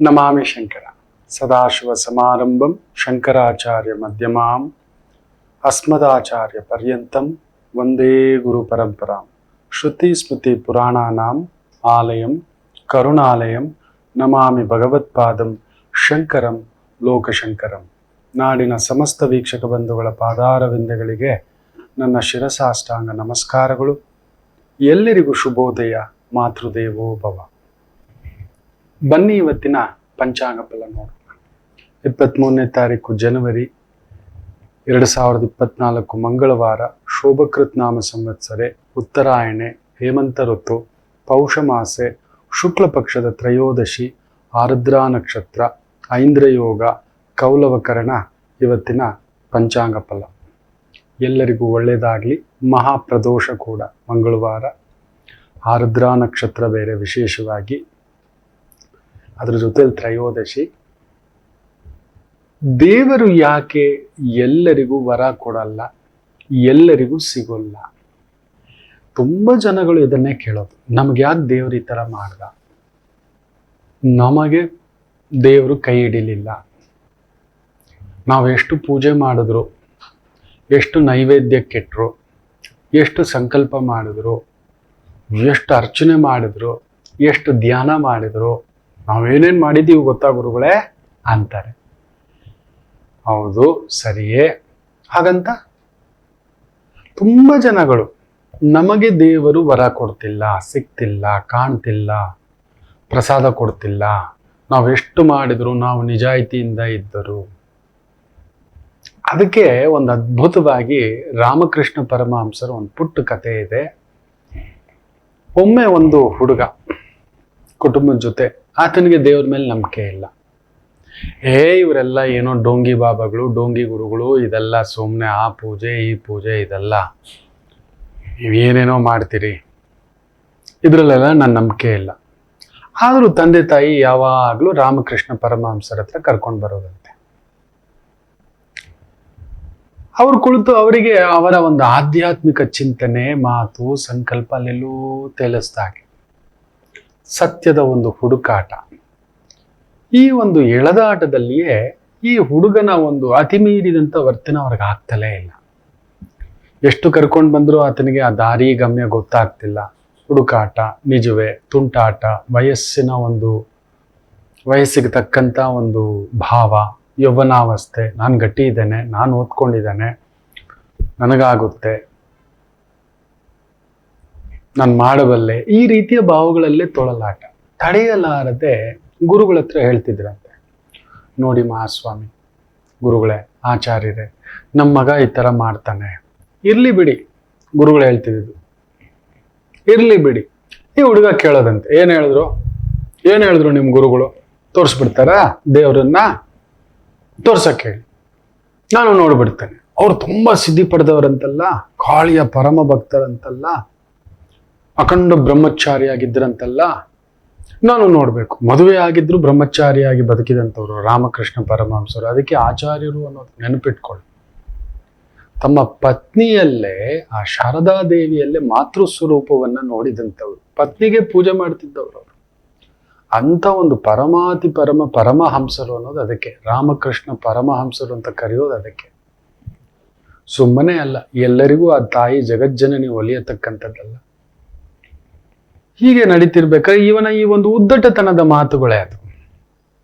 ನಮಾಮಿ ಶಂಕರ ಸದಾಶಿವ ಸಮಾರಂಭಂ ಶಂಕರಾಚಾರ್ಯ ಮಧ್ಯಮಾಂ ಅಸ್ಮದಾಚಾರ್ಯ ಪರ್ಯಂತಂ ವಂದೇ ಗುರು ಪರಂಪರಾಂ ಶ್ರುತಿ ಸ್ಮೃತಿ ಪುರಾಣಾನಾಂ ಆಲಯಂ ಕರುಣಾಲಯಂ ನಮಾಮಿ ಭಗವತ್ಪಾದಂ ಶಂಕರಂ ಲೋಕಶಂಕರಂ. ನಾಡಿನ ಸಮಸ್ತ ವೀಕ್ಷಕ ಬಂಧುಗಳ ಪಾದಾರವಿಂದಗಳಿಗೆ ನನ್ನ ಶಿರಸಾಷ್ಟಾಂಗ ನಮಸ್ಕಾರಗಳು. ಎಲ್ಲರಿಗೂ ಶುಭೋದಯ. ಮಾತೃದೇವೋ ಭವ. ಬನ್ನಿ ಇವತ್ತಿನ ಪಂಚಾಂಗ ಫಲ ನೋಡೋಣ. 23ನೇ ತಾರೀಕು ಜನವರಿ 2024 ಮಂಗಳವಾರ. ಶೋಭಕೃತ್ ನಾಮ ಸಂವತ್ಸರೆ, ಉತ್ತರಾಯಣೆ, ಹೇಮಂತ ಋತು, ಪೌಷ ಮಾಸೆ, ಶುಕ್ಲ ಪಕ್ಷದ ತ್ರಯೋದಶಿ, ಆರ್ದ್ರಾ ನಕ್ಷತ್ರ, ಐಂದ್ರಯೋಗ, ಕೌಲವಕರಣ. ಇವತ್ತಿನ ಪಂಚಾಂಗ ಫಲ ಎಲ್ಲರಿಗೂ ಒಳ್ಳೆಯದಾಗಲಿ. ಮಹಾಪ್ರದೋಷ ಕೂಡ ಮಂಗಳವಾರ, ಆರ್ದ್ರಾ ನಕ್ಷತ್ರ ಬೇರೆ ವಿಶೇಷವಾಗಿ, ಅದರ ಜೊತೆಲಿ ತ್ರಯೋದಶಿ. ದೇವರು ಯಾಕೆ ಎಲ್ಲರಿಗೂ ವರ ಕೊಡಲ್ಲ, ಎಲ್ಲರಿಗೂ ಸಿಗೋಲ್ಲ? ತುಂಬ ಜನಗಳು ಇದನ್ನೇ ಕೇಳೋದು, ನಮ್ಗೆ ಯಾಕೆ ದೇವರು ಈ ಥರ ಮಾಡ್ದ, ನಮಗೆ ದೇವರು ಕೈ ಹಿಡಿಲಿಲ್ಲ, ನಾವೆಷ್ಟು ಪೂಜೆ ಮಾಡಿದ್ರು, ಎಷ್ಟು ನೈವೇದ್ಯಕ್ಕಿಟ್ರು, ಎಷ್ಟು ಸಂಕಲ್ಪ ಮಾಡಿದ್ರು, ಎಷ್ಟು ಅರ್ಚನೆ ಮಾಡಿದ್ರು, ಎಷ್ಟು ಧ್ಯಾನ ಮಾಡಿದ್ರು, ನಾವೇನೇನು ಮಾಡಿದ್ದೀವಿ ಗೊತ್ತಾ ಗುರುಗಳೇ ಅಂತಾರೆ. ಹೌದು, ಸರಿಯೇ. ಹಾಗಂತ ತುಂಬ ಜನಗಳು ನಮಗೆ ದೇವರು ವರ ಕೊಡ್ತಿಲ್ಲ, ಸಿಗ್ತಿಲ್ಲ, ಕಾಣ್ತಿಲ್ಲ, ಪ್ರಸಾದ ಕೊಡ್ತಿಲ್ಲ, ನಾವೆಷ್ಟು ಮಾಡಿದ್ರು, ನಾವು ನಿಜಾಯಿತಿಯಿಂದ ಇದ್ದರು. ಅದಕ್ಕೆ ಒಂದು ಅದ್ಭುತವಾಗಿ ರಾಮಕೃಷ್ಣ ಪರಮಹಂಸರ ಒಂದು ಪುಟ್ಟ ಕಥೆ ಇದೆ. ಒಮ್ಮೆ ಒಂದು ಹುಡುಗ ಕುಟುಂಬದ ಜೊತೆ, ಆತನಿಗೆ ದೇವ್ರ ಮೇಲೆ ನಂಬಿಕೆ ಇಲ್ಲ. ಇವರೆಲ್ಲ ಏನೋ ಡೋಂಗಿ ಬಾಬಾಗಳು, ಡೋಂಗಿ ಗುರುಗಳು, ಇದೆಲ್ಲ ಸುಮ್ಮನೆ, ಆ ಪೂಜೆ ಈ ಪೂಜೆ ಇದೆಲ್ಲ ನೀವೇನೇನೋ ಮಾಡ್ತೀರಿ, ಇದರಲ್ಲೆಲ್ಲ ನನ್ನ ನಂಬಿಕೆ ಇಲ್ಲ. ಆದರೂ ತಂದೆ ತಾಯಿ ಯಾವಾಗಲೂ ರಾಮಕೃಷ್ಣ ಪರಮಹಂಸರ ಹತ್ರ ಕರ್ಕೊಂಡು ಬರೋದಂತೆ. ಅವ್ರು ಕುಳಿತು ಅವರಿಗೆ ಅವರ ಒಂದು ಆಧ್ಯಾತ್ಮಿಕ ಚಿಂತನೆ, ಮಾತು, ಸಂಕಲ್ಪ ಅಲ್ಲೆಲ್ಲೂ ತೇಲಿಸ್ದಾಗೆ, ಸತ್ಯದ ಒಂದು ಹುಡುಕಾಟ. ಈ ಒಂದು ಎಳೆದಾಟದಲ್ಲಿಯೇ ಈ ಹುಡುಗನ ಒಂದು ಅತಿಮೀರಿದಂಥ ವರ್ತನೆ ಅವ್ರಿಗೆ ಆಗ್ತಲೇ ಇಲ್ಲ. ಎಷ್ಟು ಕರ್ಕೊಂಡು ಬಂದರೂ ಆತನಿಗೆ ಆ ದಾರಿ ಗಮ್ಯ ಗೊತ್ತಾಗ್ತಿಲ್ಲ. ಹುಡುಕಾಟ, ನಿಜವೇ, ತುಂಟಾಟ, ವಯಸ್ಸಿಗೆ ತಕ್ಕಂಥ ಒಂದು ಭಾವ, ಯೌವನಾವಸ್ಥೆ, ನಾನು ಗಟ್ಟಿ ಇದ್ದೇನೆ, ನಾನು ಓದ್ಕೊಂಡಿದ್ದೇನೆ, ನನಗಾಗುತ್ತೆ, ನಾನು ಮಾಡಬಲ್ಲೆ, ಈ ರೀತಿಯ ಭಾವಗಳಲ್ಲೇ ತೊಳಲಾಟ. ತಡೆಯಲಾರದೆ ಗುರುಗಳ ಹತ್ರ ಹೇಳ್ತಿದ್ರಂತೆ, ನೋಡಿ ಮಹಾಸ್ವಾಮಿ, ಗುರುಗಳೇ, ಆಚಾರ್ಯರೇ, ನಮ್ಮ ಮಗ ಈ ಥರ ಮಾಡ್ತಾನೆ, ಇರ್ಲಿ ಬಿಡಿ. ಗುರುಗಳು ಹೇಳ್ತಿದ್ದು, ಇರ್ಲಿ ಬಿಡಿ. ಈ ಹುಡುಗ ಕೇಳೋದಂತೆ, ಏನು ಹೇಳಿದ್ರು ನಿಮ್ಮ ಗುರುಗಳು? ತೋರಿಸ್ಬಿಡ್ತಾರ ದೇವರನ್ನ? ತೋರ್ಸಕ್ಕೆ ಹೇಳಿ, ನಾನು ನೋಡ್ಬಿಡ್ತೇನೆ. ಅವ್ರು ತುಂಬ ಸಿದ್ಧಿ ಪಡೆದವರಂತಲ್ಲ, ಕಾಳಿಯ ಪರಮ ಭಕ್ತರಂತಲ್ಲ, ಅಖಂಡ ಬ್ರಹ್ಮಚಾರಿಯಾಗಿದ್ದರಂತಲ್ಲ, ನಾನು ನೋಡಬೇಕು. ಮದುವೆ ಆಗಿದ್ರು ಬ್ರಹ್ಮಚಾರಿಯಾಗಿ ಬದುಕಿದಂಥವ್ರು ರಾಮಕೃಷ್ಣ ಪರಮಹಂಸರು. ಅದಕ್ಕೆ ಆಚಾರ್ಯರು ಅನ್ನೋದು ನೆನಪಿಟ್ಕೊಳ್ಳಿ. ತಮ್ಮ ಪತ್ನಿಯಲ್ಲೇ, ಆ ಶಾರದಾದೇವಿಯಲ್ಲೇ ಮಾತೃ ಸ್ವರೂಪವನ್ನು ನೋಡಿದಂಥವ್ರು, ಪತ್ನಿಗೆ ಪೂಜೆ ಮಾಡ್ತಿದ್ದವ್ರು ಅವರು. ಅಂಥ ಒಂದು ಪರಮಾತಿ ಪರಮಹಂಸರು ಅನ್ನೋದು ಅದಕ್ಕೆ, ರಾಮಕೃಷ್ಣ ಪರಮಹಂಸರು ಅಂತ ಕರೆಯೋದು ಅದಕ್ಕೆ. ಸುಮ್ಮನೆ ಅಲ್ಲ, ಎಲ್ಲರಿಗೂ ಆ ತಾಯಿ ಜಗಜ್ಜನನಿ ಒಲಿಯತಕ್ಕಂಥದ್ದಲ್ಲ. ಹೀಗೆ ನಡೀತಿರ್ಬೇಕಾದ್ರೆ ಇವನ ಈ ಒಂದು ಉದ್ದಟತನದ ಮಾತುಗಳೇ ಅದು.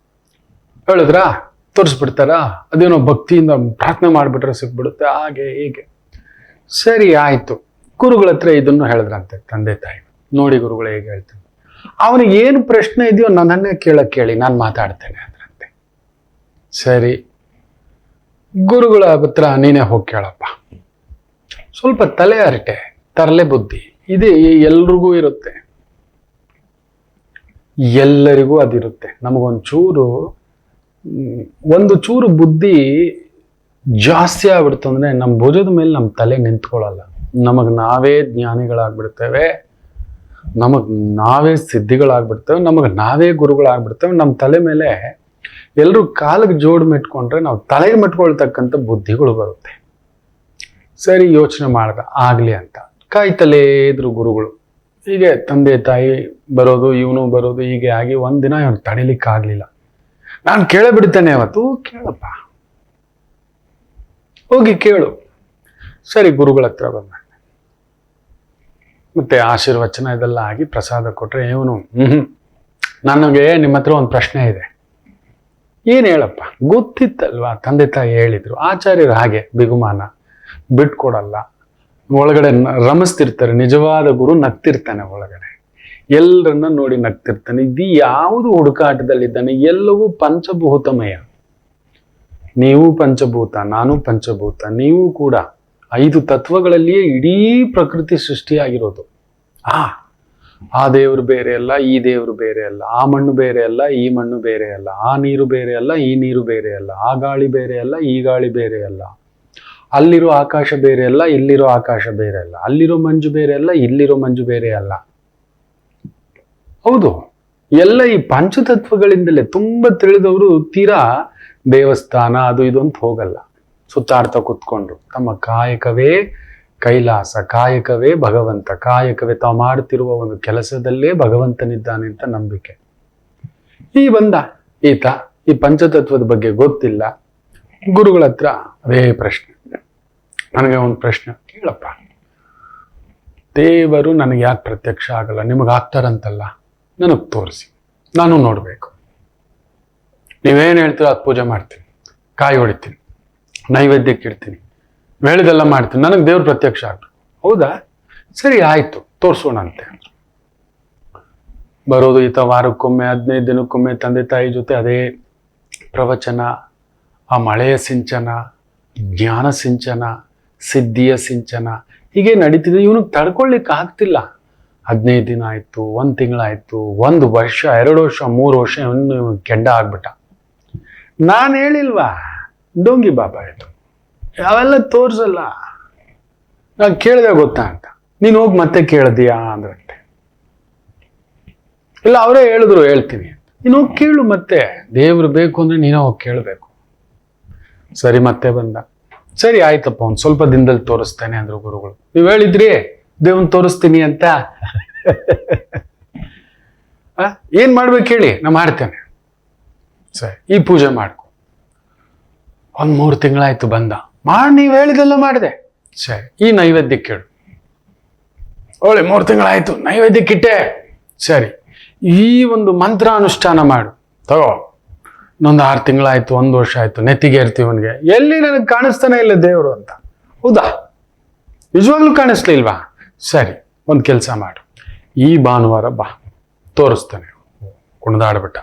ಹೇಳಿದ್ರ ತೋರಿಸ್ಬಿಡ್ತಾರ, ಅದೇನೋ ಭಕ್ತಿಯಿಂದ ಪ್ರಾರ್ಥನೆ ಮಾಡಿಬಿಟ್ರೆ ಸಿಕ್ಬಿಡುತ್ತೆ, ಹಾಗೆ ಹೀಗೆ. ಸರಿ, ಆಯ್ತು. ಗುರುಗಳ ಹತ್ರ ಇದನ್ನು ಹೇಳಿದ್ರಂತೆ ತಂದೆ ತಾಯಿ. ನೋಡಿ ಗುರುಗಳು ಹೇಗೆ ಹೇಳ್ತಾರೆ, ಅವನಿಗೆ ಏನು ಪ್ರಶ್ನೆ ಇದೆಯೋ ನನ್ನನ್ನೇ ಕೇಳಿ, ನಾನು ಮಾತಾಡ್ತೇನೆ ಅಂದ್ರಂತೆ. ಸರಿ, ಗುರುಗಳ ಹತ್ರ ನೀನೇ ಹೋಗಿ ಕೇಳಪ್ಪ. ಸ್ವಲ್ಪ ತಲೆ ಹರಟೆ, ತರಲೆ ಬುದ್ಧಿ ಇದೆ ಎಲ್ರಿಗೂ ಇರುತ್ತೆ, ಎಲ್ಲರಿಗೂ ಅದಿರುತ್ತೆ. ಒಂದು ಚೂರು ಬುದ್ಧಿ ಜಾಸ್ತಿ ಆಗ್ಬಿಡ್ತು ಅಂದ್ರೆ ನಮ್ಮ ಭುಜದ ಮೇಲೆ ನಮ್ಮ ತಲೆ ನಿಂತ್ಕೊಳ್ಳಲ್ಲ. ನಮಗೆ ನಾವೇ ಜ್ಞಾನಿಗಳಾಗ್ಬಿಡ್ತೇವೆ, ನಮಗೆ ನಾವೇ ಸಿದ್ಧಿಗಳಾಗ್ಬಿಡ್ತೇವೆ, ನಮಗೆ ನಾವೇ ಗುರುಗಳಾಗ್ಬಿಡ್ತೇವೆ. ನಮ್ಮ ತಲೆ ಮೇಲೆ ಎಲ್ಲರೂ ಕಾಲಿಗೆ ಜೋಡು ಮೆಟ್ಕೊಂಡ್ರೆ ನಾವು ತಲೆಗೆ ಮೆಟ್ಕೊಳ್ತಕ್ಕಂಥ ಬುದ್ಧಿಗಳು ಬರುತ್ತೆ. ಸರಿ, ಯೋಚನೆ ಮಾಡ್ದ, ಆಗ್ಲಿ ಅಂತ ಕಾಯ್ತಲೇ ಇದ್ರು ಗುರುಗಳು. ಹೀಗೆ ತಂದೆ ತಾಯಿ ಬರೋದು, ಇವನು ಬರೋದು, ಹೀಗೆ ಆಗಿ ಒಂದಿನ ಇವನು ತಡಿಲಿಕ್ಕಾಗಲಿಲ್ಲ. ನಾನು ಕೇಳೇ ಬಿಡ್ತೇನೆ ಅವತ್ತು. ಕೇಳಪ್ಪ, ಹೋಗಿ ಕೇಳು. ಸರಿ, ಗುರುಗಳ ಹತ್ರ ಬಂದ ಮತ್ತೆ ಆಶೀರ್ವಚನ ಇದೆಲ್ಲ ಆಗಿ ಪ್ರಸಾದ ಕೊಟ್ರೆ ಇವನು ನನಗೆ ನಿಮ್ಮ ಹತ್ರ ಒಂದು ಪ್ರಶ್ನೆ ಇದೆ. ಏನ್ ಹೇಳಪ್ಪ? ಗೊತ್ತಿತ್ತಲ್ವಾ, ತಂದೆ ತಾಯಿ ಹೇಳಿದ್ರು, ಆಚಾರ್ಯರು ಹಾಗೆ ಬಿಗುಮಾನ ಬಿಟ್ಕೊಡಲ್ಲ, ಒಳಗಡೆ ರಮಿಸ್ತಿರ್ತಾರೆ. ನಿಜವಾದ ಗುರು ನಗ್ತಿರ್ತಾನೆ ಒಳಗಡೆ, ಎಲ್ಲರನ್ನ ನೋಡಿ ನಗ್ತಿರ್ತಾನೆ. ಇದು ಯಾವುದು ಹುಡುಕಾಟದಲ್ಲಿದ್ದಾನೆ? ಎಲ್ಲವೂ ಪಂಚಭೂತಮಯ. ನೀವು ಪಂಚಭೂತ, ನಾನು ಪಂಚಭೂತ, ನೀವು ಕೂಡ 5 ತತ್ವಗಳಲ್ಲಿಯೇ ಇಡೀ ಪ್ರಕೃತಿ ಸೃಷ್ಟಿಯಾಗಿರೋದು. ಆ ದೇವರು ಬೇರೆ ಅಲ್ಲ, ಈ ದೇವರು ಬೇರೆ ಅಲ್ಲ, ಆ ಮಣ್ಣು ಬೇರೆ ಅಲ್ಲ, ಈ ಮಣ್ಣು ಬೇರೆ ಅಲ್ಲ, ಆ ನೀರು ಬೇರೆ ಅಲ್ಲ, ಈ ನೀರು ಬೇರೆ ಅಲ್ಲ, ಆ ಗಾಳಿ ಬೇರೆ ಅಲ್ಲ, ಈ ಗಾಳಿ ಬೇರೆ ಅಲ್ಲ, ಅಲ್ಲಿರೋ ಆಕಾಶ ಬೇರೆ ಅಲ್ಲ, ಇಲ್ಲಿರೋ ಆಕಾಶ ಬೇರೆ ಅಲ್ಲ, ಅಲ್ಲಿರೋ ಮಂಜು ಬೇರೆ ಅಲ್ಲ, ಇಲ್ಲಿರೋ ಮಂಜು ಬೇರೆ ಅಲ್ಲ. ಹೌದು, ಎಲ್ಲ ಈ ಪಂಚತತ್ವಗಳಿಂದಲೇ. ತುಂಬಾ ತಿಳಿದವರು ತೀರಾ ದೇವಸ್ಥಾನ ಅದು ಇದು ಅಂತ ಹೋಗಲ್ಲ, ಸುತ್ತಾಡ್ತಾ ಕುತ್ಕೊಂಡ್ರು. ತಮ್ಮ ಕಾಯಕವೇ ಕೈಲಾಸ, ಕಾಯಕವೇ ಭಗವಂತ, ಕಾಯಕವೇ ತಾವು ಮಾಡುತ್ತಿರುವ ಒಂದು ಕೆಲಸದಲ್ಲೇ ಭಗವಂತನಿದ್ದಾನೆ ಅಂತ ನಂಬಿಕೆ. ಬಂದ ಈತ, ಈ ಪಂಚತತ್ವದ ಬಗ್ಗೆ ಗೊತ್ತಿಲ್ಲ. ಗುರುಗಳ ಹತ್ರ ಅದೇ ಪ್ರಶ್ನೆ. ನನಗೆ ಒಂದು ಪ್ರಶ್ನೆ ಕೇಳಪ್ಪ, ದೇವರು ನನಗೆ ಯಾಕೆ ಪ್ರತ್ಯಕ್ಷ ಆಗಲ್ಲ? ನಿಮಗಾಗ್ತಾರಂತಲ್ಲ, ನನಗೆ ತೋರಿಸಿ, ನಾನು ನೋಡಬೇಕು. ನೀವೇನು ಹೇಳ್ತೀರೋ ಅದು ಪೂಜೆ ಮಾಡ್ತೀನಿ, ಕಾಯಿ ಹೊಡಿತೀನಿ, ನೈವೇದ್ಯಕ್ಕೆ ಇಡ್ತೀನಿ, ಹೇಳಿದೆಲ್ಲ ಮಾಡ್ತೀನಿ, ನನಗೆ ದೇವ್ರು ಪ್ರತ್ಯಕ್ಷ ಆಗ್ಬೇಕು. ಹೌದಾ, ಸರಿ ಆಯ್ತು, ತೋರಿಸೋಣ ಅಂತೆ. ಬರೋದು ಈತ ವಾರಕ್ಕೊಮ್ಮೆ 15 ದಿನಕ್ಕೊಮ್ಮೆ ತಂದೆ ತಾಯಿ ಜೊತೆ ಅದೇ ಪ್ರವಚನ, ಆ ಮಳೆಯ ಸಿಂಚನ, ಜ್ಞಾನ ಸಿಂಚನ, ಸಿದ್ಧಿಯ ಸಿಂಚನ, ಹೀಗೆ ನಡೀತಿದೆ. ಇವನಿಗೆ ತಡ್ಕೊಳ್ಲಿಕ್ಕೆ ಆಗ್ತಿಲ್ಲ. 15 ದಿನ ಆಯ್ತು, 1 ತಿಂಗಳಾಯ್ತು, 1 ವರ್ಷ, 2 ವರ್ಷ, 3 ವರ್ಷ, ಇವನು ಕೆಂಡ ಆಗ್ಬಿಟ್ಟ. ನಾನು ಹೇಳಿಲ್ವಾ ಡೋಂಗಿ ಬಾಬಾ ಇದು ಅವೆಲ್ಲ ತೋರ್ಸಲ್ಲ, ನಾನು ಕೇಳಿದೆ ಗೊತ್ತಾ ಅಂತ. ನೀನು ಹೋಗಿ ಮತ್ತೆ ಕೇಳಿದೀಯಾ ಅಂದ್ರಂತೆ. ಇಲ್ಲ, ಅವರೇ ಹೇಳಿದ್ರು, ಹೇಳ್ತೀನಿ. ನೀನು ಹೋಗಿ ಕೇಳು, ಮತ್ತೆ ದೇವ್ರು ಬೇಕು ಅಂದ್ರೆ ನೀನು ಹೋಗಿ ಕೇಳಬೇಕು. ಸರಿ, ಮತ್ತೆ ಬಂದ. ಸರಿ ಆಯ್ತಪ್ಪ, ಒಂದು ಸ್ವಲ್ಪ ದಿನದಲ್ಲಿ ತೋರಿಸ್ತೇನೆ ಅಂದ್ರು ಗುರುಗಳು. ನೀವು ಹೇಳಿದ್ರಿ ದೇವ್ರನ್ನ ತೋರಿಸ್ತೀನಿ ಅಂತ. ಏನ್ ಮಾಡ್ಬೇಕು ಹೇಳಿ, ನಾ ಮಾಡ್ತೇನೆ. ಸರಿ, ಈ ಪೂಜೆ ಮಾಡ್ಕೊ. 1-3 ತಿಂಗಳಾಯ್ತು, ಬಂದ. ನೀವು ಹೇಳಿದೆಲ್ಲ ಮಾಡಿದೆ. ಸರಿ, ಈ ನೈವೇದ್ಯಕ್ಕೆ ಕೇಳು. ಒಳ್ಳೆ 3 ತಿಂಗಳಾಯ್ತು, ನೈವೇದ್ಯಕ್ಕಿಟ್ಟೆ. ಸರಿ, ಈ ಒಂದು ಮಂತ್ರ ಅನುಷ್ಠಾನ ಮಾಡು, ತಗೋ. ಇನ್ನೊಂದು 6 ತಿಂಗಳಾಯ್ತು, 1 ವರ್ಷ ಆಯ್ತು, ನೆತ್ತಿಗೆ ಇರ್ತೀವಿ. ಅವನಿಗೆ ಎಲ್ಲಿ ನನಗೆ ಕಾಣಿಸ್ತಾನೆ ಇಲ್ಲ ದೇವರು ಅಂತ. ಹೌದಾ, ನಿಜವಾಗ್ಲೂ ಕಾಣಿಸ್ಲಿಲ್ವಾ? ಸರಿ, ಒಂದು ಕೆಲಸ ಮಾಡು, ಈ ಭಾನುವಾರ ಬಾ, ತೋರಿಸ್ತಾನೆ. ಕುಣಿದಾಡ್ಬಿಟ್ಟ.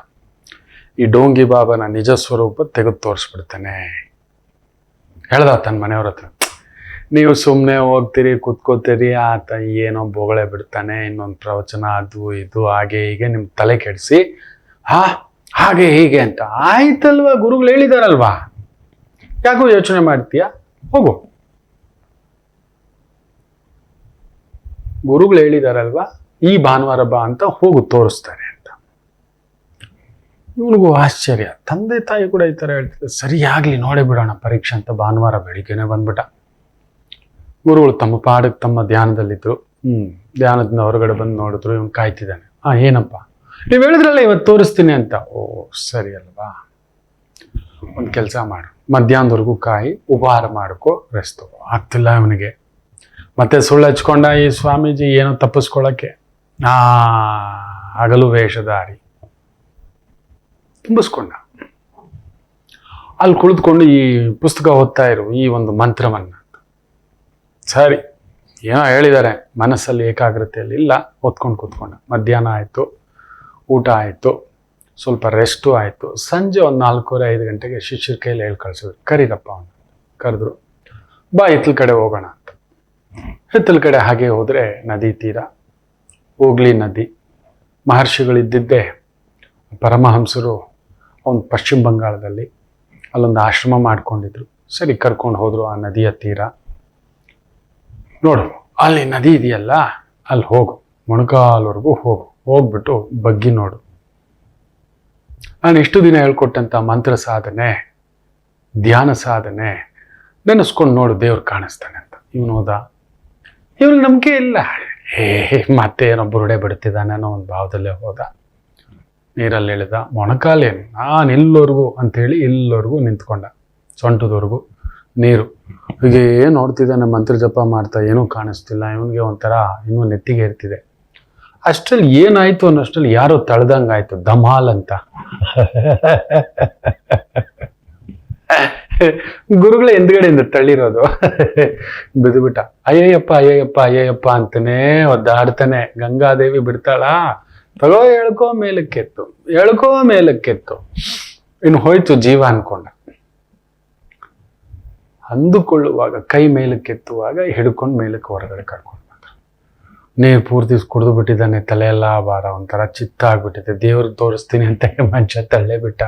ಈ ಡೋಂಗಿ ಬಾಬಾನ ನಿಜ ಸ್ವರೂಪ ತೆಗೆದು ತೋರಿಸ್ಬಿಡ್ತಾನೆ. ಹೇಳ್ದ ತನ್ನ ಮನೆಯವ್ರ ಹತ್ರ, ನೀವು ಸುಮ್ಮನೆ ಹೋಗ್ತೀರಿ, ಕೂತ್ಕೋತೀರಿ, ಆತ ಏನೋ ಬೊಗಳೆ ಬಿಡ್ತಾನೆ, ಇನ್ನೊಂದು ಪ್ರವಚನ, ಅದು ಇದು ಹಾಗೆ ಹೀಗೆ ನಿಮ್ ತಲೆ ಕೆಡಿಸಿ ಹಾಗೆ ಹೀಗೆ ಅಂತ. ಆಯ್ತಲ್ವಾ, ಗುರುಗಳು ಹೇಳಿದಾರಲ್ವಾ, ಯಾಕೋ ಯೋಚನೆ ಮಾಡ್ತೀಯ? ಹೋಗು, ಗುರುಗಳು ಹೇಳಿದಾರಲ್ವಾ, ಈ ಭಾನುವಾರ ಬಾ ಅಂತ, ಹೋಗು, ತೋರಿಸ್ತಾರೆ ಅಂತ. ಇವನಿಗೂ ಆಶ್ಚರ್ಯ. ತಂದೆ ತಾಯಿ ಕೂಡ ಈ ತರ ಹೇಳ್ತಿದ್ದಾರೆ. ಸರಿಯಾಗ್ಲಿ, ನೋಡೇ ಬಿಡೋಣ ಪರೀಕ್ಷೆ ಅಂತ ಭಾನುವಾರ ಬೆಳಿಗ್ಗೆನೆ ಬಂದ್ಬಿಟ್ಟ. ಗುರುಗಳು ತಮ್ಮ ಪಾಡಕ್ಕೆ ತಮ್ಮ ಧ್ಯಾನದಲ್ಲಿದ್ರು. ಧ್ಯಾನದಿಂದ ಹೊರಗಡೆ ಬಂದು ನೋಡಿದ್ರು, ಇವನು ಕಾಯ್ತಿದ್ದಾನೆ. ಏನಪ್ಪ, ನೀವು ಹೇಳಿದ್ರಲ್ಲ ಇವತ್ತು ತೋರಿಸ್ತೀನಿ ಅಂತ. ಓ ಸರಿ ಅಲ್ವಾ, ಒಂದು ಕೆಲಸ ಮಾಡು, ಮಧ್ಯಾಹ್ನದವರೆಗೂ ಕಾಯಿ, ಉಪಹಾರ ಮಾಡ್ಕೋ, ರೆಸ್ಟ್. ಆಗ್ತಿಲ್ಲ ಇವನಿಗೆ. ಮತ್ತೆ ಸುಳ್ಳು ಹಚ್ಕೊಂಡ ಈ ಸ್ವಾಮೀಜಿ, ಏನೋ ತಪ್ಪಿಸ್ಕೊಳಕ್ಕೆ. ಹಗಲು ವೇಷಧಾರಿ ತುಂಬಿಸ್ಕೊಂಡ. ಅಲ್ಲಿ ಕುಳಿತುಕೊಂಡು ಈ ಪುಸ್ತಕ ಓದ್ತಾ ಇರು, ಈ ಒಂದು ಮಂತ್ರವನ್ನ. ಸರಿ, ಏನೋ ಹೇಳಿದ್ದಾರೆ, ಮನಸ್ಸಲ್ಲಿ ಏಕಾಗ್ರತೆಯಲ್ಲಿ ಇಲ್ಲ, ಓದ್ಕೊಂಡು ಕೂತ್ಕೊಂಡ. ಮಧ್ಯಾಹ್ನ ಆಯಿತು, ಊಟ ಆಯಿತು, ಸ್ವಲ್ಪ ರೆಸ್ಟು ಆಯಿತು. ಸಂಜೆ ಒಂದು 4:30-5 ಗಂಟೆಗೆ ಶಿಷ್ಯರ ಕೈಯಲ್ಲಿ ಹೇಳಿ ಕಳಿಸಿದ್ರು, ಕರೀರಪ್ಪ ಅವನು. ಕರೆದ್ರು, ಬಾ ಹಿತ್ತಲ ಕಡೆ ಹೋಗೋಣ ಅಂತ. ಹಿತ್ತಲ ಕಡೆ ಹಾಗೆ ಹೋದರೆ ನದಿ ತೀರ, ಹೋಗ್ಲಿ ನದಿ. ಮಹರ್ಷಿಗಳಿದ್ದಿದ್ದೇ ಪರಮಹಂಸರು ಒಂದು ಪಶ್ಚಿಮ ಬಂಗಾಳದಲ್ಲಿ ಅಲ್ಲೊಂದು ಆಶ್ರಮ ಮಾಡ್ಕೊಂಡಿದ್ರು. ಸರಿ, ಕರ್ಕೊಂಡು ಹೋದ್ರು ಆ ನದಿಯ ತೀರ. ನೋಡು, ಅಲ್ಲಿ ನದಿ ಇದೆಯಲ್ಲ, ಅಲ್ಲಿ ಹೋಗು, ಮೊಣಕಾಲ್ವರೆಗೂ ಹೋಗು, ಹೋಗ್ಬಿಟ್ಟು ಬಗ್ಗಿ ನೋಡು. ನಾನು ಇಷ್ಟು ದಿನ ಹೇಳ್ಕೊಟ್ಟಂಥ ಮಂತ್ರ ಸಾಧನೆ, ಧ್ಯಾನ ಸಾಧನೆ ನೆನೆಸ್ಕೊಂಡು ನೋಡು, ದೇವ್ರು ಕಾಣಿಸ್ತಾನೆ ಅಂತ. ಇವನು ಹೋದ. ಇವನಿಗೆ ನಂಬಿಕೆ ಇಲ್ಲ. ಮತ್ತೆ ಏನೋ ಬುರುಡೆ ಬಿಡ್ತಿದ್ದಾನೆ ಅನ್ನೋ ಒಂದು ಭಾವದಲ್ಲೇ ಹೋದ. ನೀರಲ್ಲಿ ಇಳಿದ. ಮೊಣಕಾಲೇನು, ನಾನು ಇಲ್ಲವರೆಗೂ ಅಂತೇಳಿ ಇಲ್ಲವರೆಗೂ ನಿಂತ್ಕೊಂಡ, ಸೊಂಟದವರೆಗೂ ನೀರು. ಹೀಗೆ ನೋಡ್ತಿದ್ದಾನೆ, ಮಂತ್ರ ಜಪ ಮಾಡ್ತಾ, ಏನೂ ಕಾಣಿಸ್ತಿಲ್ಲ. ಇವನಿಗೆ ಒಂಥರ ಇನ್ನೂ ನೆತ್ತಿಗೆ ಇರ್ತಿದೆ. ಅಷ್ಟ್ರಲ್ಲಿ ಏನಾಯ್ತು ಅನ್ನೋಷ್ಟ್ರಲ್ಲಿ ಯಾರೋ ತಳ್ದಂಗಾಯ್ತು, ಧಮಾಲ್ ಅಂತ. ಗುರುಗಳ ಹಿಂದ್ಗಡೆಯಿಂದ ತಳ್ಳಿರೋದು. ಬಿದ್ದುಬಿಟ್ಟ. ಅಯ್ಯಯ್ಯಪ್ಪ ಅಯ್ಯಯ್ಯಪ್ಪ ಅಯ್ಯಯ್ಯಪ್ಪ ಅಂತಾನೆ ಒದ್ದಾಡ್ತಾನೆ. ಗಂಗಾದೇವಿ ಬಿಡ್ತಾಳ, ತಗೋ ಎಳ್ಕೋ ಮೇಲಕ್ಕೆತ್ತು, ಎಳ್ಕೋ ಮೇಲಕ್ಕೆತ್ತು. ಇನ್ನು ಹೋಯ್ತು ಜೀವ ಅನ್ಕೊಂಡ. ಅಂದುಕೊಳ್ಳುವಾಗ ಕೈ ಮೇಲಕ್ಕೆತ್ತುವಾಗ ಹಿಡ್ಕೊಂಡು ಮೇಲಕ್ಕೆ ಹೊರಗಡೆ ಕರ್ಕೊಂಡು ಬಂದ. ನೀರು ಪೂರ್ತಿ ಕುಡಿದು ಬಿಟ್ಟಿದ್ದಾನೆ, ತಲೆ ಎಲ್ಲ ಭಾರ, ಒಂಥರ ಚಿತ್ತ ಆಗ್ಬಿಟ್ಟಿದೆ. ದೇವ್ರಿಗೆ ತೋರಿಸ್ತೀನಿ ಅಂತ ಮನುಷ್ಯ ತಳ್ಳೆ ಬಿಟ್ಟ.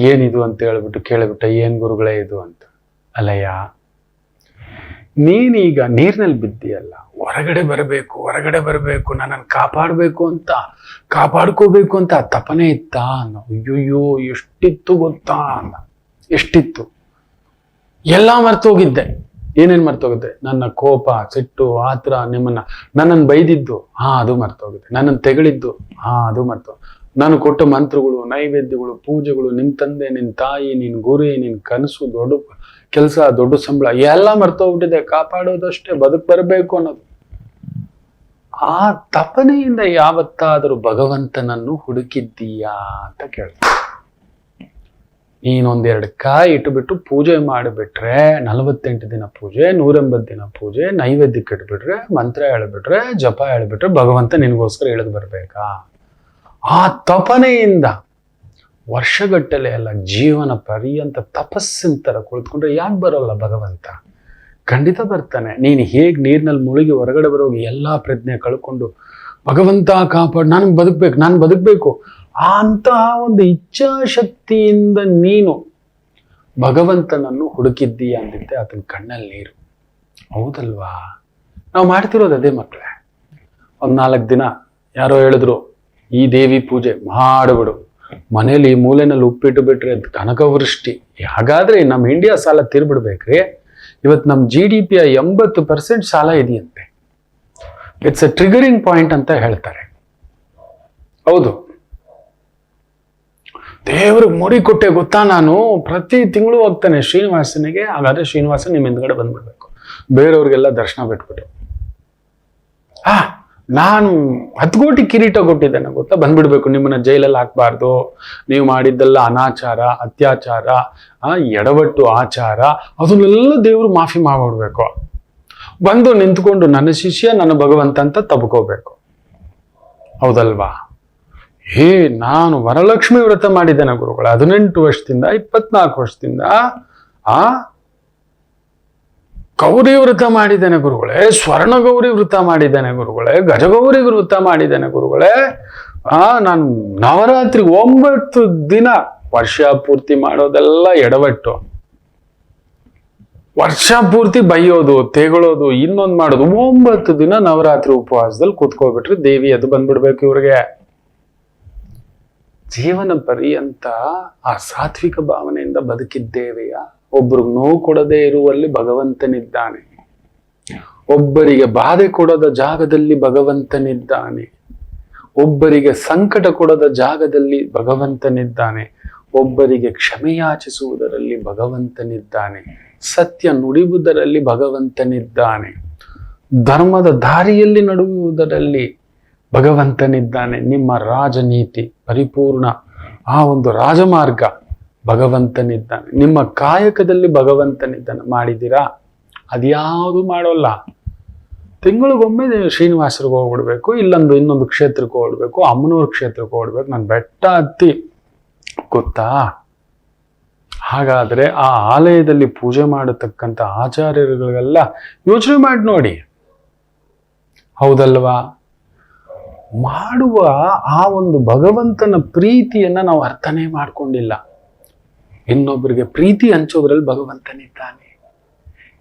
ಏನಿದು ಅಂತ ಹೇಳ್ಬಿಟ್ಟು ಕೇಳಿಬಿಟ್ಟ, ಏನ್ ಗುರುಗಳೇ ಇದು ಅಂತ. ಅಲ್ಲಯ್ಯ, ನೀನೀಗ ನೀರಿನಲ್ಲಿ ಬಿದ್ದೀಯಲ್ಲ, ಹೊರಗಡೆ ಬರಬೇಕು, ಹೊರಗಡೆ ಬರಬೇಕು, ನನ್ನನ್ನು ಕಾಪಾಡಬೇಕು ಅಂತ, ಕಾಪಾಡ್ಕೋಬೇಕು ಅಂತ ತಪನೆ ಇತ್ತ ಅನ್ನೋ. ಅಯ್ಯೋಯ್ಯೋ ಎಷ್ಟಿತ್ತು ಗೊತ್ತಾ ಅನ್ನ, ಎಷ್ಟಿತ್ತು. ಎಲ್ಲ ಮರ್ತೋಗಿದ್ದೆ. ಏನೇನು ಮರ್ತೋಗಿದ್ದೆ? ನನ್ನ ಕೋಪ, ಸಿಟ್ಟು, ಆತರ, ನನ್ನನ್ನು ಬೈದಿದ್ದು, ಅದು ಮರ್ತೋಗಿದೆ. ನನ್ನನ್ನು ತೆಗಳಿದ್ದು, ಅದು ನಾನು ಕೊಟ್ಟ ಮಂತ್ರಗಳು, ನೈವೇದ್ಯಗಳು, ಪೂಜೆಗಳು, ನಿನ್ ತಂದೆ, ನಿನ್ ತಾಯಿ, ನಿನ್ ಗುರಿ, ನಿನ್ ಕನಸು, ದೊಡ್ಡ ಕೆಲಸ, ದೊಡ್ಡ ಸಂಬಳ ಎಲ್ಲ ಮರ್ತೋಗ್ಬಿಟ್ಟಿದೆ. ಕಾಪಾಡೋದಷ್ಟೇ, ಬರಬೇಕು ಅನ್ನೋದು. ಆ ತಪನೆಯಿಂದ ಯಾವತ್ತಾದರೂ ಭಗವಂತನನ್ನು ಹುಡುಕಿದ್ದೀಯಾ ಅಂತ ಕೇಳ್ತಾರೆ. ನೀನೊಂದೆರಡು ಕಾಯಿ ಇಟ್ಟುಬಿಟ್ಟು ಪೂಜೆ ಮಾಡಿಬಿಟ್ರೆ, 48 ದಿನ ಪೂಜೆ, 180 ದಿನ ಪೂಜೆ, ನೈವೇದ್ಯಕ್ಕೆ ಇಟ್ಬಿಟ್ರೆ, ಮಂತ್ರ ಹೇಳ್ಬಿಟ್ರೆ, ಜಪ ಹೇಳ್ಬಿಟ್ರೆ ಭಗವಂತ ನಿನಗೋಸ್ಕರ ಇಳಿದು ಬರ್ಬೇಕಾ? ಆ ತಪನೆಯಿಂದ ವರ್ಷಗಟ್ಟಲೆ ಅಲ್ಲ, ಜೀವನ ಪರ್ಯಂತ ತಪಸ್ಸಿನ ತರ ಕುಳಿತುಕೊಂಡ್ರೆ ಯಾಕೆ ಬರೋಲ್ಲ ಭಗವಂತ? ಖಂಡಿತ ಬರ್ತಾನೆ. ನೀನು ಹೇಗೆ ನೀರಿನಲ್ಲಿ ಮುಳುಗಿ ಹೊರಗಡೆ ಬರೋಗಿ ಎಲ್ಲಾ ಪ್ರಜ್ಞೆ ಕಳ್ಕೊಂಡು ಭಗವಂತ ಕಾಪಾಡು, ನಾನು ಬದುಕಬೇಕು ಅಂತಹ ಒಂದು ಇಚ್ಛಾಶಕ್ತಿಯಿಂದ ನೀನು ಭಗವಂತನನ್ನು ಹುಡುಕಿದ್ದೀಯ ಅಂದಿದ್ದೆ ಆತನ ಕಣ್ಣಲ್ಲಿ ನೀರು. ಹೌದಲ್ವಾ? ನಾವು ಮಾಡ್ತಿರೋದು ಅದೇ ಮಕ್ಕಳೇ. 4 ದಿನ ಯಾರೋ ಹೇಳಿದ್ರು, ಈ ದೇವಿ ಪೂಜೆ ಮಾಡಿಬಿಡು, ಮನೇಲಿ ಈ ಮೂಲೆನಲ್ಲಿ ಉಪ್ಪಿಟ್ಟು ಬಿಟ್ರೆ ಕನಕವೃಷ್ಟಿ. ಹಾಗಾದ್ರೆ ನಮ್ಮ ಇಂಡಿಯಾ ಸಾಲ ತೀರ್ಬಿಡ್ಬೇಕ್ರಿ. ಇವತ್ತು ನಮ್ಮ GDP 80% ಸಾಲ ಇದೆಯಂತೆ. ಇಟ್ಸ್ ಎ ಟ್ರಿಗರಿಂಗ್ ಪಾಯಿಂಟ್ ಅಂತ ಹೇಳ್ತಾರೆ. ಹೌದು, ದೇವ್ರಿಗೆ ಮುಡಿ ಕೊಟ್ಟೆ ಗೊತ್ತಾ, ನಾನು ಪ್ರತಿ ತಿಂಗಳು ಹೋಗ್ತಾನೆ ಶ್ರೀನಿವಾಸನಿಗೆ. ಹಾಗಾದ್ರೆ ಶ್ರೀನಿವಾಸ ನಿಮ್ಮ ಹಿಂದ್ಗಡೆ ಬಂದ್ಬಿಡ್ಬೇಕು, ಬೇರೆಯವ್ರಿಗೆಲ್ಲ ದರ್ಶನ ಬಿಟ್ಬಿಟ್ಟು. ನಾನು 10 ಕೋಟಿ ಕಿರೀಟ ಕೊಟ್ಟಿದ್ದೇನೆ ಗೊತ್ತಾ, ಬಂದ್ಬಿಡ್ಬೇಕು, ನಿಮ್ಮನ್ನ ಜೈಲಲ್ಲಿ ಹಾಕ್ಬಾರ್ದು, ನೀವು ಮಾಡಿದ್ದೆಲ್ಲ ಅನಾಚಾರ, ಅತ್ಯಾಚಾರ, ಎಡವಟ್ಟು ಆಚಾರ, ಅದನ್ನೆಲ್ಲ ದೇವರು ಮಾಫಿ ಮಾಡ್ಬಿಡ್ಬೇಕು. ಬಂದು ನಿಂತ್ಕೊಂಡು ನನ್ನ ಶಿಷ್ಯ, ನನ್ನ ಭಗವಂತ ಅಂತ ತಬ್ಕೋಬೇಕು. ಹೌದಲ್ವಾ? ನಾನು ವರಲಕ್ಷ್ಮಿ ವ್ರತ ಮಾಡಿದ್ದೇನೆ ಗುರುಗಳು, 18 ವರ್ಷದಿಂದ 24 ವರ್ಷದಿಂದ. ಗೌರಿ ವ್ರತ ಮಾಡಿದ್ದೇನೆ ಗುರುಗಳೇ, ಸ್ವರ್ಣ ಗೌರಿ ವ್ರತ ಮಾಡಿದ್ದೇನೆ ಗುರುಗಳೇ, ಗಜಗೌರಿ ವ್ರತ ಮಾಡಿದ್ದೇನೆ ಗುರುಗಳೇ. ನಾನು ನವರಾತ್ರಿ 9 ದಿನ, ವರ್ಷ ಪೂರ್ತಿ ಮಾಡೋದೆಲ್ಲ ಎಡವಟ್ಟು. ವರ್ಷ ಪೂರ್ತಿ ಬೈಯೋದು, ತೆಗಳೋದು, ಇನ್ನೊಂದು ಮಾಡೋದು. 9 ದಿನ ನವರಾತ್ರಿ ಉಪವಾಸದಲ್ಲಿ ಕೂತ್ಕೋಬಿಟ್ರೆ ದೇವಿ ಅದು ಬಂದ್ಬಿಡ್ಬೇಕು ಇವ್ರಿಗೆ. ಜೀವನ ಪರ್ಯಂತ ಆ ಸಾತ್ವಿಕ ಭಾವನೆಯಿಂದ ಬದುಕಿದ್ದೇವೆಯ? ಒಬ್ರಿಗೆ ನೋವು ಕೊಡದೇ ಇರುವಲ್ಲಿ ಭಗವಂತನಿದ್ದಾನೆ, ಒಬ್ಬರಿಗೆ ಬಾಧೆ ಕೊಡದ ಜಾಗದಲ್ಲಿ ಭಗವಂತನಿದ್ದಾನೆ, ಒಬ್ಬರಿಗೆ ಸಂಕಟ ಕೊಡದ ಜಾಗದಲ್ಲಿ ಭಗವಂತನಿದ್ದಾನೆ, ಒಬ್ಬರಿಗೆ ಕ್ಷಮೆಯಾಚಿಸುವುದರಲ್ಲಿ ಭಗವಂತನಿದ್ದಾನೆ, ಸತ್ಯ ನುಡಿಯುವುದರಲ್ಲಿ ಭಗವಂತನಿದ್ದಾನೆ, ಧರ್ಮದ ದಾರಿಯಲ್ಲಿ ನಡೆಯುವುದರಲ್ಲಿ ಭಗವಂತನಿದ್ದಾನೆ. ನಿಮ್ಮ ರಾಜನೀತಿ ಪರಿಪೂರ್ಣ ಆ ಒಂದು ರಾಜಮಾರ್ಗ ಭಗವಂತನಿದ್ದಾನೆ. ನಿಮ್ಮ ಕಾಯಕದಲ್ಲಿ ಭಗವಂತನಿದ್ದಾನೆ. ಮಾಡಿದ್ದೀರಾ? ಅದ್ಯಾವುದು ಮಾಡೋಲ್ಲ. ತಿಂಗಳಿಗೊಮ್ಮೆ ಶ್ರೀನಿವಾಸರಿಗೆ ಹೋಗ್ಬಿಡ್ಬೇಕು, ಇನ್ನೊಂದು ಕ್ಷೇತ್ರಕ್ಕೆ ಹೋಗ್ಬಿಡ್ಬೇಕು, ಅಮ್ಮನವ್ರ ಕ್ಷೇತ್ರಕ್ಕೆ ಹೋಗ್ಬಿಡ್ಬೇಕು, ನಾನು ಬೆಟ್ಟ ಹತ್ತಿ ಗೊತ್ತಾ. ಹಾಗಾದ್ರೆ ಆ ಆಲಯದಲ್ಲಿ ಪೂಜೆ ಮಾಡತಕ್ಕಂಥ ಆಚಾರ್ಯರುಗಳಿಗೆಲ್ಲ ಯೋಚನೆ ಮಾಡಿ ನೋಡಿ. ಹೌದಲ್ವಾ? ಮಾಡುವ ಆ ಒಂದು ಭಗವಂತನ ಪ್ರೀತಿಯನ್ನ ನಾವು ಅರ್ಥನೇ ಮಾಡ್ಕೊಂಡಿಲ್ಲ. ಇನ್ನೊಬ್ಬರಿಗೆ ಪ್ರೀತಿ ಹಂಚೋದ್ರಲ್ಲಿ ಭಗವಂತನಿದ್ದಾನೆ,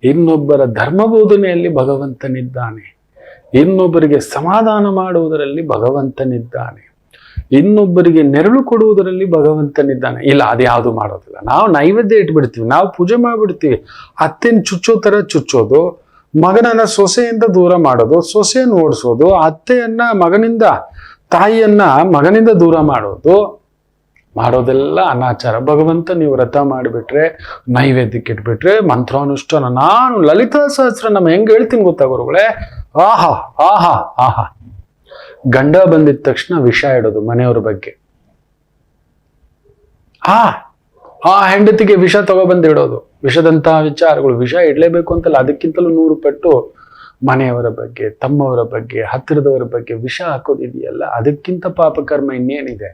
ಇನ್ನೊಬ್ಬರ ಧರ್ಮ ಬೋಧನೆಯಲ್ಲಿ ಭಗವಂತನಿದ್ದಾನೆ, ಇನ್ನೊಬ್ಬರಿಗೆ ಸಮಾಧಾನ ಮಾಡುವುದರಲ್ಲಿ ಭಗವಂತನಿದ್ದಾನೆ, ಇನ್ನೊಬ್ಬರಿಗೆ ನೆರಳು ಕೊಡುವುದರಲ್ಲಿ ಭಗವಂತನಿದ್ದಾನೆ. ಇಲ್ಲ, ಅದ್ಯಾವುದು ಮಾಡೋದಿಲ್ಲ. ನಾವು ನೈವೇದ್ಯ ಇಟ್ಬಿಡ್ತೀವಿ, ನಾವು ಪೂಜೆ ಮಾಡ್ಬಿಡ್ತೀವಿ. ಅತ್ತೆನ ಚುಚ್ಚೋ ತರ ಚುಚ್ಚೋದು, ಮಗನನ್ನ ಸೊಸೆಯಿಂದ ದೂರ ಮಾಡೋದು, ಸೊಸೆಯನ್ನು ಓಡಿಸೋದು, ಅತ್ತೆಯನ್ನ ಮಗನಿಂದ ತಾಯಿಯನ್ನ ಮಗನಿಂದ ದೂರ ಮಾಡೋದೆಲ್ಲ ಅನಾಚಾರ. ಭಗವಂತ ನೀವು ವ್ರತ ಮಾಡಿಬಿಟ್ರೆ, ನೈವೇದ್ಯಕ್ಕೆ ಇಟ್ಬಿಟ್ರೆ, ಮಂತ್ರಾನುಷ್ಠಾನ, ನಾನು ಲಲಿತಾ ಸಹಸ್ರನಾಮ ಹೆಂಗ್ ಹೇಳ್ತೀನಿ ಗೊತ್ತಾ ಗುರುಗಳೇ, ಆಹಾ ಆಹಾ ಆಹಾ. ಗಂಡ ಬಂದಿದ ತಕ್ಷಣ ವಿಷ ಇಡೋದು ಮನೆಯವ್ರ ಬಗ್ಗೆ, ಆ ಹೆಂಡತಿಗೆ ವಿಷ ತಗೊಬಂದು ಇಡೋದು, ವಿಷದಂತಹ ವಿಚಾರಗಳು. ವಿಷ ಇಡ್ಲೇಬೇಕು ಅಂತಲ್ಲ, ಅದಕ್ಕಿಂತಲೂ 100 ಪಟ್ಟು ಮನೆಯವರ ಬಗ್ಗೆ, ತಮ್ಮವರ ಬಗ್ಗೆ, ಹತ್ತಿರದವರ ಬಗ್ಗೆ ವಿಷ ಹಾಕೋದಿದೆಯಲ್ಲ, ಅದಕ್ಕಿಂತ ಪಾಪಕರ್ಮ ಇನ್ನೇನಿದೆ.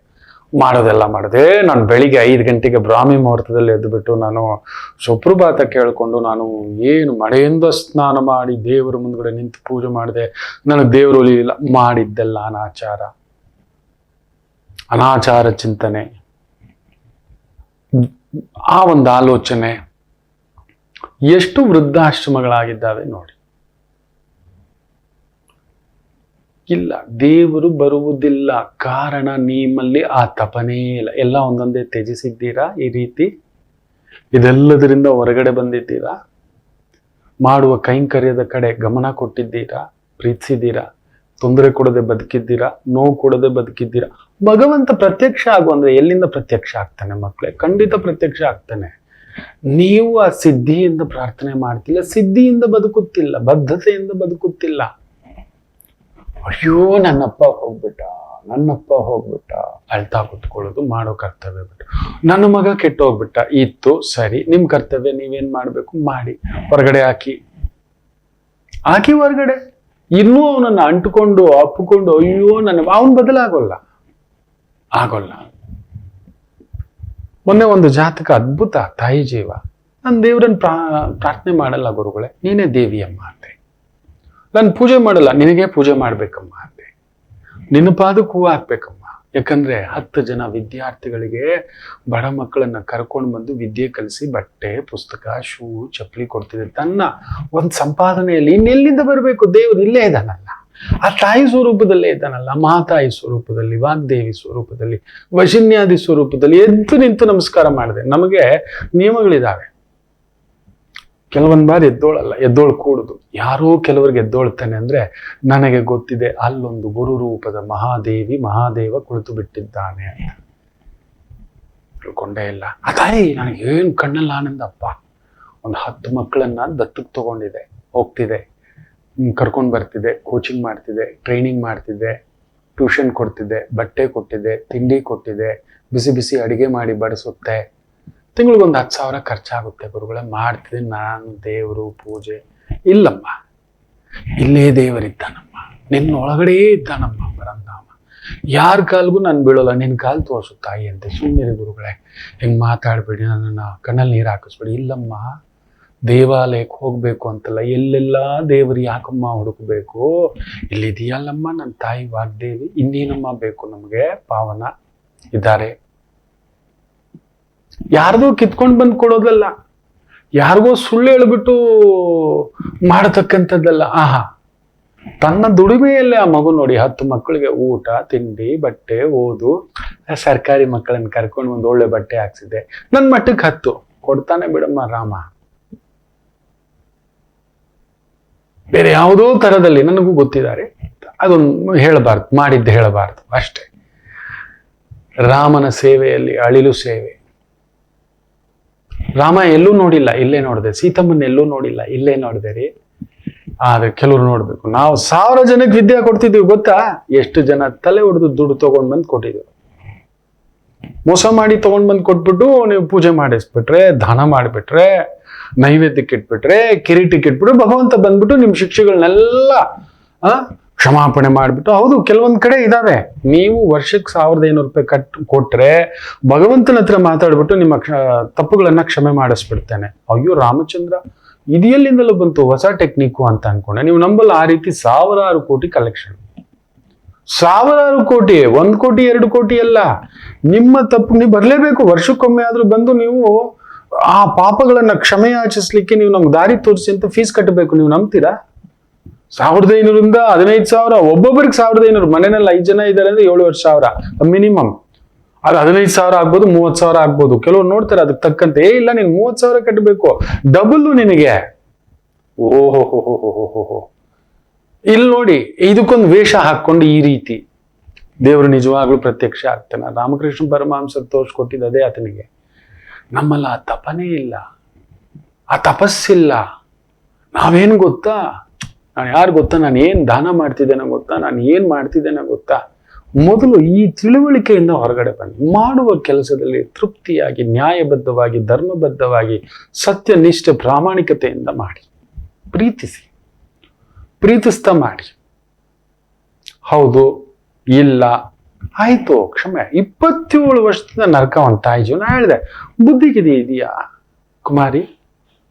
ಮಾಡೋದೆಲ್ಲ ಮಾಡದೆ ನಾನು ಬೆಳಿಗ್ಗೆ 5 ಗಂಟೆಗೆ ಬ್ರಾಹ್ಮಿ ಮುಹೂರ್ತದಲ್ಲಿ ಎದ್ದುಬಿಟ್ಟು ನಾನು ಸುಪ್ರಭಾತ ಕೇಳಿಕೊಂಡು ನಾನು ಏನು ಮಳೆಯಿಂದ ಸ್ನಾನ ಮಾಡಿ ದೇವರ ಮುಂದ್ಗಡೆ ನಿಂತು ಪೂಜೆ ಮಾಡಿದೆ. ನನಗೆ ದೇವರು ಒಲಿಲಿಲ್ಲ. ಮಾಡಿದ್ದೆಲ್ಲ ಅನಾಚಾರ ಚಿಂತನೆ, ಆ ಒಂದು ಆಲೋಚನೆ. ಎಷ್ಟು ವೃದ್ಧಾಶ್ರಮಗಳಾಗಿದ್ದಾವೆ ನೋಡಿ. ಇಲ್ಲ, ದೇವರು ಬರುವುದಿಲ್ಲ, ಕಾರಣ ನಿಮ್ಮಲ್ಲಿ ಆ ತಪನೇ ಇಲ್ಲ. ಎಲ್ಲ ಒಂದೊಂದೇ ತ್ಯಜಿಸಿದ್ದೀರಾ. ಈ ರೀತಿ ಇದೆಲ್ಲದರಿಂದ ಹೊರಗಡೆ ಬಂದಿದ್ದೀರಾ. ಮಾಡುವ ಕೈಂಕರ್ಯದ ಕಡೆ ಗಮನ ಕೊಟ್ಟಿದ್ದೀರಾ, ಪ್ರೀತಿಸಿದ್ದೀರಾ, ತೊಂದರೆ ಕೊಡದೆ ಬದುಕಿದ್ದೀರಾ, ನೋವು ಕೊಡದೆ ಬದುಕಿದ್ದೀರಾ. ಭಗವಂತ ಪ್ರತ್ಯಕ್ಷ ಆಗು ಅಂದ್ರೆ ಎಲ್ಲಿಂದ ಪ್ರತ್ಯಕ್ಷ ಆಗ್ತಾನೆ ಮಕ್ಕಳೇ? ಖಂಡಿತ ಪ್ರತ್ಯಕ್ಷ ಆಗ್ತಾನೆ. ನೀವು ಆ ಸಿದ್ಧಿಯಿಂದ ಪ್ರಾರ್ಥನೆ ಮಾಡ್ತಿಲ್ಲ, ಸಿದ್ಧಿಯಿಂದ ಬದುಕುತ್ತಿಲ್ಲ, ಬದ್ಧತೆಯಿಂದ ಬದುಕುತ್ತಿಲ್ಲ. ಅಯ್ಯೋ ನನ್ನಪ್ಪ ಹೋಗ್ಬಿಟ್ಟ ಅಳ್ತಾ ಕೂತ್ಕೊಳ್ಳೋದು, ಮಾಡೋ ಕರ್ತವ್ಯ ಬಿಟ್ಟು. ನನ್ನ ಮಗ ಕೆಟ್ಟೋಗ್ಬಿಟ್ಟ, ಇತ್ತು ಸರಿ, ನಿಮ್ ಕರ್ತವ್ಯ ನೀವೇನ್ ಮಾಡ್ಬೇಕು ಮಾಡಿ, ಹೊರಗಡೆ ಹಾಕಿ ಹೊರಗಡೆ. ಇನ್ನೂ ಅವನನ್ನ ಅಂಟುಕೊಂಡು ಅಪ್ಪಿಕೊಂಡು ಅಯ್ಯೋ ಅವನ್ ಬದಲಾಗೋಲ್ಲ. ಮೊನ್ನೆ ಒಂದು ಜಾತಕ ಅದ್ಭುತ, ತಾಯಿ ಜೀವ. ನಾನು ದೇವ್ರನ್ನ ಪ್ರಾರ್ಥನೆ ಮಾಡಲ್ಲ ಗುರುಗಳೇ, ನೀನೇ ದೇವಿಯಮ್ಮ ಅಂತೆ. ನಾನು ಪೂಜೆ ಮಾಡಲ್ಲ, ನಿನಗೆ ಪೂಜೆ ಮಾಡ್ಬೇಕಮ್ಮ ಅಂತೆ. ನಿನ್ನ ಪಾದಕ್ಕೆ ಹೂವು ಹಾಕ್ಬೇಕಮ್ಮ. ಯಾಕಂದ್ರೆ 10 ಜನ ವಿದ್ಯಾರ್ಥಿಗಳಿಗೆ, ಬಡ ಮಕ್ಕಳನ್ನ ಕರ್ಕೊಂಡು ಬಂದು ವಿದ್ಯೆ ಕಲಿಸಿ ಬಟ್ಟೆ, ಪುಸ್ತಕ, ಶೂ, ಚಪ್ಪಲಿ ಕೊಡ್ತಿದೆ. ತನ್ನ ಒಂದು ಸಂಪಾದನೆಯಲ್ಲಿ ಇನ್ನೆಲ್ಲಿಂದ ಬರಬೇಕು? ದೇವ್ರು ಇಲ್ಲೇ ಇದ್ದಾನಲ್ಲ, ಆ ತಾಯಿ ಸ್ವರೂಪದಲ್ಲೇ ಇದ್ದಾನಲ್ಲ, ಮಾತಾಯಿ ಸ್ವರೂಪದಲ್ಲಿ, ವಾಗ್ದೇವಿ ಸ್ವರೂಪದಲ್ಲಿ, ವಶಿನ್ಯಾದಿ ಸ್ವರೂಪದಲ್ಲಿ ಎದ್ದು ನಿಂತು ನಮಸ್ಕಾರ ಮಾಡಿದೆ. ನಮಗೆ ನಿಯಮಗಳಿದಾವೆ. ಕೆಲವೊಂದು ಬಾರಿ ಎದ್ದೋಳು ಕೂಡುದು. ಯಾರೋ ಕೆಲವರಿಗೆ ಎದ್ದೋಳ್ತಾನೆ ಅಂದ್ರೆ ನನಗೆ ಗೊತ್ತಿದೆ ಅಲ್ಲೊಂದು ಗುರು ರೂಪದ ಮಹಾದೇವ ಕುಳಿತು ಬಿಟ್ಟಿದ್ದಾನೆ ಅಂತ ತಿಳ್ಕೊಂಡೇ ಇಲ್ಲ. ಆ ತಾಯಿ ನನಗೇನು ಕಣ್ಣಲ್ಲಿ ಆನಂದಪ್ಪ. ಒಂದು 10 ಮಕ್ಕಳನ್ನ ದತ್ತಕ್ಕೆ ತಗೊಂಡಿದೆ, ಹೋಗ್ತಿದೆ, ಕರ್ಕೊಂಡು ಬರ್ತಿದೆ, ಕೋಚಿಂಗ್ ಮಾಡ್ತಿದೆ, ಟ್ರೈನಿಂಗ್ ಮಾಡ್ತಿದೆ, ಟ್ಯೂಷನ್ ಕೊಡ್ತಿದೆ, ಬಟ್ಟೆ ಕೊಟ್ಟಿದೆ, ತಿಂಡಿ ಕೊಟ್ಟಿದೆ, ಬಿಸಿ ಬಿಸಿ ಅಡಿಗೆ ಮಾಡಿ ಬಡಿಸುತ್ತೆ. ತಿಂಗಳಿಗೊಂದು 10,000 ಖರ್ಚಾಗುತ್ತೆ ಗುರುಗಳೇ. ಮಾಡ್ತಿದ್ದೆ ನಾನು ದೇವರು ಪೂಜೆ. ಇಲ್ಲಮ್ಮ, ಇಲ್ಲೇ ದೇವರಿದ್ದಾನಮ್ಮ, ನಿನ್ನೊಳಗಡೆ ಇದ್ದಾನಮ್ಮ ಪರಂಧಾಮ. ಯಾರ ಕಾಲ್ಗೂ ನಾನು ಬೀಳೋಲ್ಲ, ನಿನ್ನ ಕಾಲು ತೋರಿಸು ತಾಯಿ ಅಂತೆ. ಸುಮ್ಮನೆ ಗುರುಗಳೇ, ಹೆಂಗೆ ಮಾತಾಡ್ಬೇಡಿ, ನನ್ನನ್ನು ಕಣ್ಣಲ್ಲಿ ನೀರು ಹಾಕಿಸ್ಬೇಡಿ. ಇಲ್ಲಮ್ಮ, ದೇವಾಲಯಕ್ಕೆ ಹೋಗ್ಬೇಕು ಅಂತಲ್ಲ, ಎಲ್ಲೆಲ್ಲ ದೇವರು ಯಾಕಮ್ಮ ಹುಡುಕಬೇಕು? ಇಲ್ಲಿದೆಯಲ್ಲಮ್ಮ ನನ್ನ ತಾಯಿ ವಾಗ್ದೇವಿ. ಇನ್ನೇನಮ್ಮ ಬೇಕು ನಮಗೆ? ಪಾವನ ಇದ್ದಾರೆ. ಯಾರ್ದೋ ಕಿತ್ಕೊಂಡು ಬಂದು ಕೊಡೋದಲ್ಲ, ಯಾರಿಗೋ ಸುಳ್ಳು ಹೇಳ್ಬಿಟ್ಟು ಮಾಡತಕ್ಕಂಥದ್ದಲ್ಲ. ತನ್ನ ದುಡಿಮೆಯಲ್ಲೇ ಆ ಮಗು ನೋಡಿ 10 ಮಕ್ಕಳಿಗೆ ಊಟ, ತಿಂಡಿ, ಬಟ್ಟೆ, ಓದು. ಸರ್ಕಾರಿ ಮಕ್ಕಳನ್ನ ಕರ್ಕೊಂಡು ಒಂದು ಒಳ್ಳೆ ಬಟ್ಟೆ ಹಾಕ್ಸಿದೆ. ನನ್ನ ಮಟ್ಟಕ್ಕೆ 10 ಕೊಡ್ತಾನೆ ಬಿಡಮ್ಮ ರಾಮ. ಬೇರೆ ಯಾವುದೋ ತರದಲ್ಲಿ ನನಗೂ ಗೊತ್ತಿದ್ದಾರೆ, ಅದೊಂದು ಹೇಳಬಾರ್ದು, ಮಾಡಿದ್ದು ಹೇಳಬಾರ್ದು ಅಷ್ಟೇ. ರಾಮನ ಸೇವೆಯಲ್ಲಿ ಅಳಿಲು ಸೇವೆ. ರಾಮ ಎಲ್ಲೂ ನೋಡಿಲ್ಲ, ಇಲ್ಲೇ ನೋಡಿದೆ. ಸೀತಮ್ಮನ ಎಲ್ಲೂ ನೋಡಿಲ್ಲ, ಇಲ್ಲೇ ನೋಡಿದೆ ರೀ. ಆದ್ರೆ ಕೆಲವ್ರು ನೋಡ್ಬೇಕು. ನಾವು 1000 ಜನಕ್ಕೆ ವಿದ್ಯೆ ಕೊಡ್ತಿದ್ದೀವಿ ಗೊತ್ತಾ? ಎಷ್ಟು ಜನ ತಲೆ ಹೊಡೆದು ದುಡ್ಡು ತಗೊಂಡ್ ಬಂದು ಕೊಟ್ಟಿದ್ದೀವಿ. ಮೋಸ ಮಾಡಿ ತಗೊಂಡ್ ಬಂದು ಕೊಟ್ಬಿಟ್ಟು ನೀವು ಪೂಜೆ ಮಾಡಿಸ್ಬಿಟ್ರೆ, ದಾನ ಮಾಡಿಬಿಟ್ರೆ, ನೈವೇದ್ಯಕ್ಕೆ ಇಟ್ಬಿಟ್ರೆ, ಕಿರೀಟಕ್ಕೆ ಇಟ್ಬಿಟ್ರೆ, ಭಗವಂತ ಬಂದ್ಬಿಟ್ಟು ನಿಮ್ ಶಿಕ್ಷೆಗಳನ್ನೆಲ್ಲ ಕ್ಷಮಾಪಣೆ ಮಾಡಿಬಿಟ್ಟು. ಹೌದು, ಕೆಲವೊಂದ್ ಕಡೆ ಇದಾವೆ. ನೀವು ವರ್ಷಕ್ಕೆ 1500 ರೂಪಾಯಿ ಕೊಟ್ರೆ ಭಗವಂತನ ಹತ್ರ ಮಾತಾಡ್ಬಿಟ್ಟು ನಿಮ್ಮ ತಪ್ಪುಗಳನ್ನ ಕ್ಷಮೆ ಮಾಡಿಸ್ಬಿಡ್ತಾನೆ. ಅಯ್ಯೋ ರಾಮಚಂದ್ರ, ಇದೆಯಲ್ಲಿಂದಲೂ ಬಂತು ಹೊಸ ಟೆಕ್ನಿಕ್ಕು ಅಂತ ಅನ್ಕೊಂಡೆ. ನೀವು ನಂಬಲ್ಲ, ಆ ರೀತಿ 1000 ಕೋಟಿ ಕಲೆಕ್ಷನ್. 1000 ಕೋಟಿ, 1 ಕೋಟಿ 2 ಕೋಟಿ ಅಲ್ಲ. ನಿಮ್ಮ ತಪ್ಪು ನೀವು ಬರ್ಲೇಬೇಕು. ವರ್ಷಕ್ಕೊಮ್ಮೆ ಆದ್ರೂ ಬಂದು ನೀವು ಆ ಪಾಪಗಳನ್ನ ಕ್ಷಮೆ ಯಾಚಿಸ್ಲಿಕ್ಕೆ ನೀವು ನಮ್ಗೆ ದಾರಿ ತೋರಿಸಿ ಅಂತ ಫೀಸ್ ಕಟ್ಟಬೇಕು. ನೀವು ನಂಬ್ತೀರಾ? 1500ರಿಂದ 15,000, ಒಬ್ಬೊಬ್ಬರಿಗೆ 1500. ಮನೆಯಲ್ಲಿ 5 ಜನ ಇದ್ದಾರೆ ಅಂದ್ರೆ 7,000 ಮಿನಿಮಮ್. ಅದು 15,000 ಆಗ್ಬೋದು, 30,000 ಆಗ್ಬೋದು. ಕೆಲವ್ರು ನೋಡ್ತಾರೆ ಅದಕ್ಕೆ ತಕ್ಕಂತೆ. ಇಲ್ಲ, ನೀನ್ 30,000 ಕಟ್ಟಬೇಕು, ಡಬಲ್ ನಿನಗೆ. ಓಹೋ, ಇಲ್ಲಿ ನೋಡಿ, ಇದಕ್ಕೊಂದು ವೇಷ ಹಾಕೊಂಡು ಈ ರೀತಿ ದೇವರು ನಿಜವಾಗ್ಲೂ ಪ್ರತ್ಯಕ್ಷ ಆಗ್ತಾನೆ. ರಾಮಕೃಷ್ಣ ಪರಮಹಂಸರು ತೋರಿಸ್ಕೊಟ್ಟಿದ್ದು ಅದೇ ಆತನಿಗೆ. ನಮ್ಮಲ್ಲ ಆ ತಪನೇ ಇಲ್ಲ, ಆ ತಪಸ್ಸಿಲ್ಲ. ನಾವೇನು ಗೊತ್ತಾ, ನಾನು ಯಾರು ಗೊತ್ತಾ, ನಾನು ಏನು ದಾನ ಮಾಡ್ತಿದ್ದೇನೆ ಗೊತ್ತಾ, ನಾನು ಏನು ಮಾಡ್ತಿದ್ದೇನೆ ಗೊತ್ತಾ, ಮೊದಲು ಈ ತಿಳುವಳಿಕೆಯಿಂದ ಹೊರಗಡೆ ಬನ್ನಿ. ಮಾಡುವ ಕೆಲಸದಲ್ಲಿ ತೃಪ್ತಿಯಾಗಿ, ನ್ಯಾಯಬದ್ಧವಾಗಿ, ಧರ್ಮಬದ್ಧವಾಗಿ, ಸತ್ಯನಿಷ್ಠ ಪ್ರಾಮಾಣಿಕತೆಯಿಂದ ಮಾಡಿ. ಪ್ರೀತಿಸ್ತಾ ಮಾಡಿ. ಹೌದು, ಇಲ್ಲ, ಆಯ್ತು, ಕ್ಷಮೆ. 27 ವರ್ಷದಿಂದ ನರಕ ಒಂದು ತಾಯಿ ಜೀವ. ನಾ ಹೇಳಿದೆ, ಬುದ್ಧಿಗಿದೆ ಇದೆಯಾ ಕುಮಾರಿ,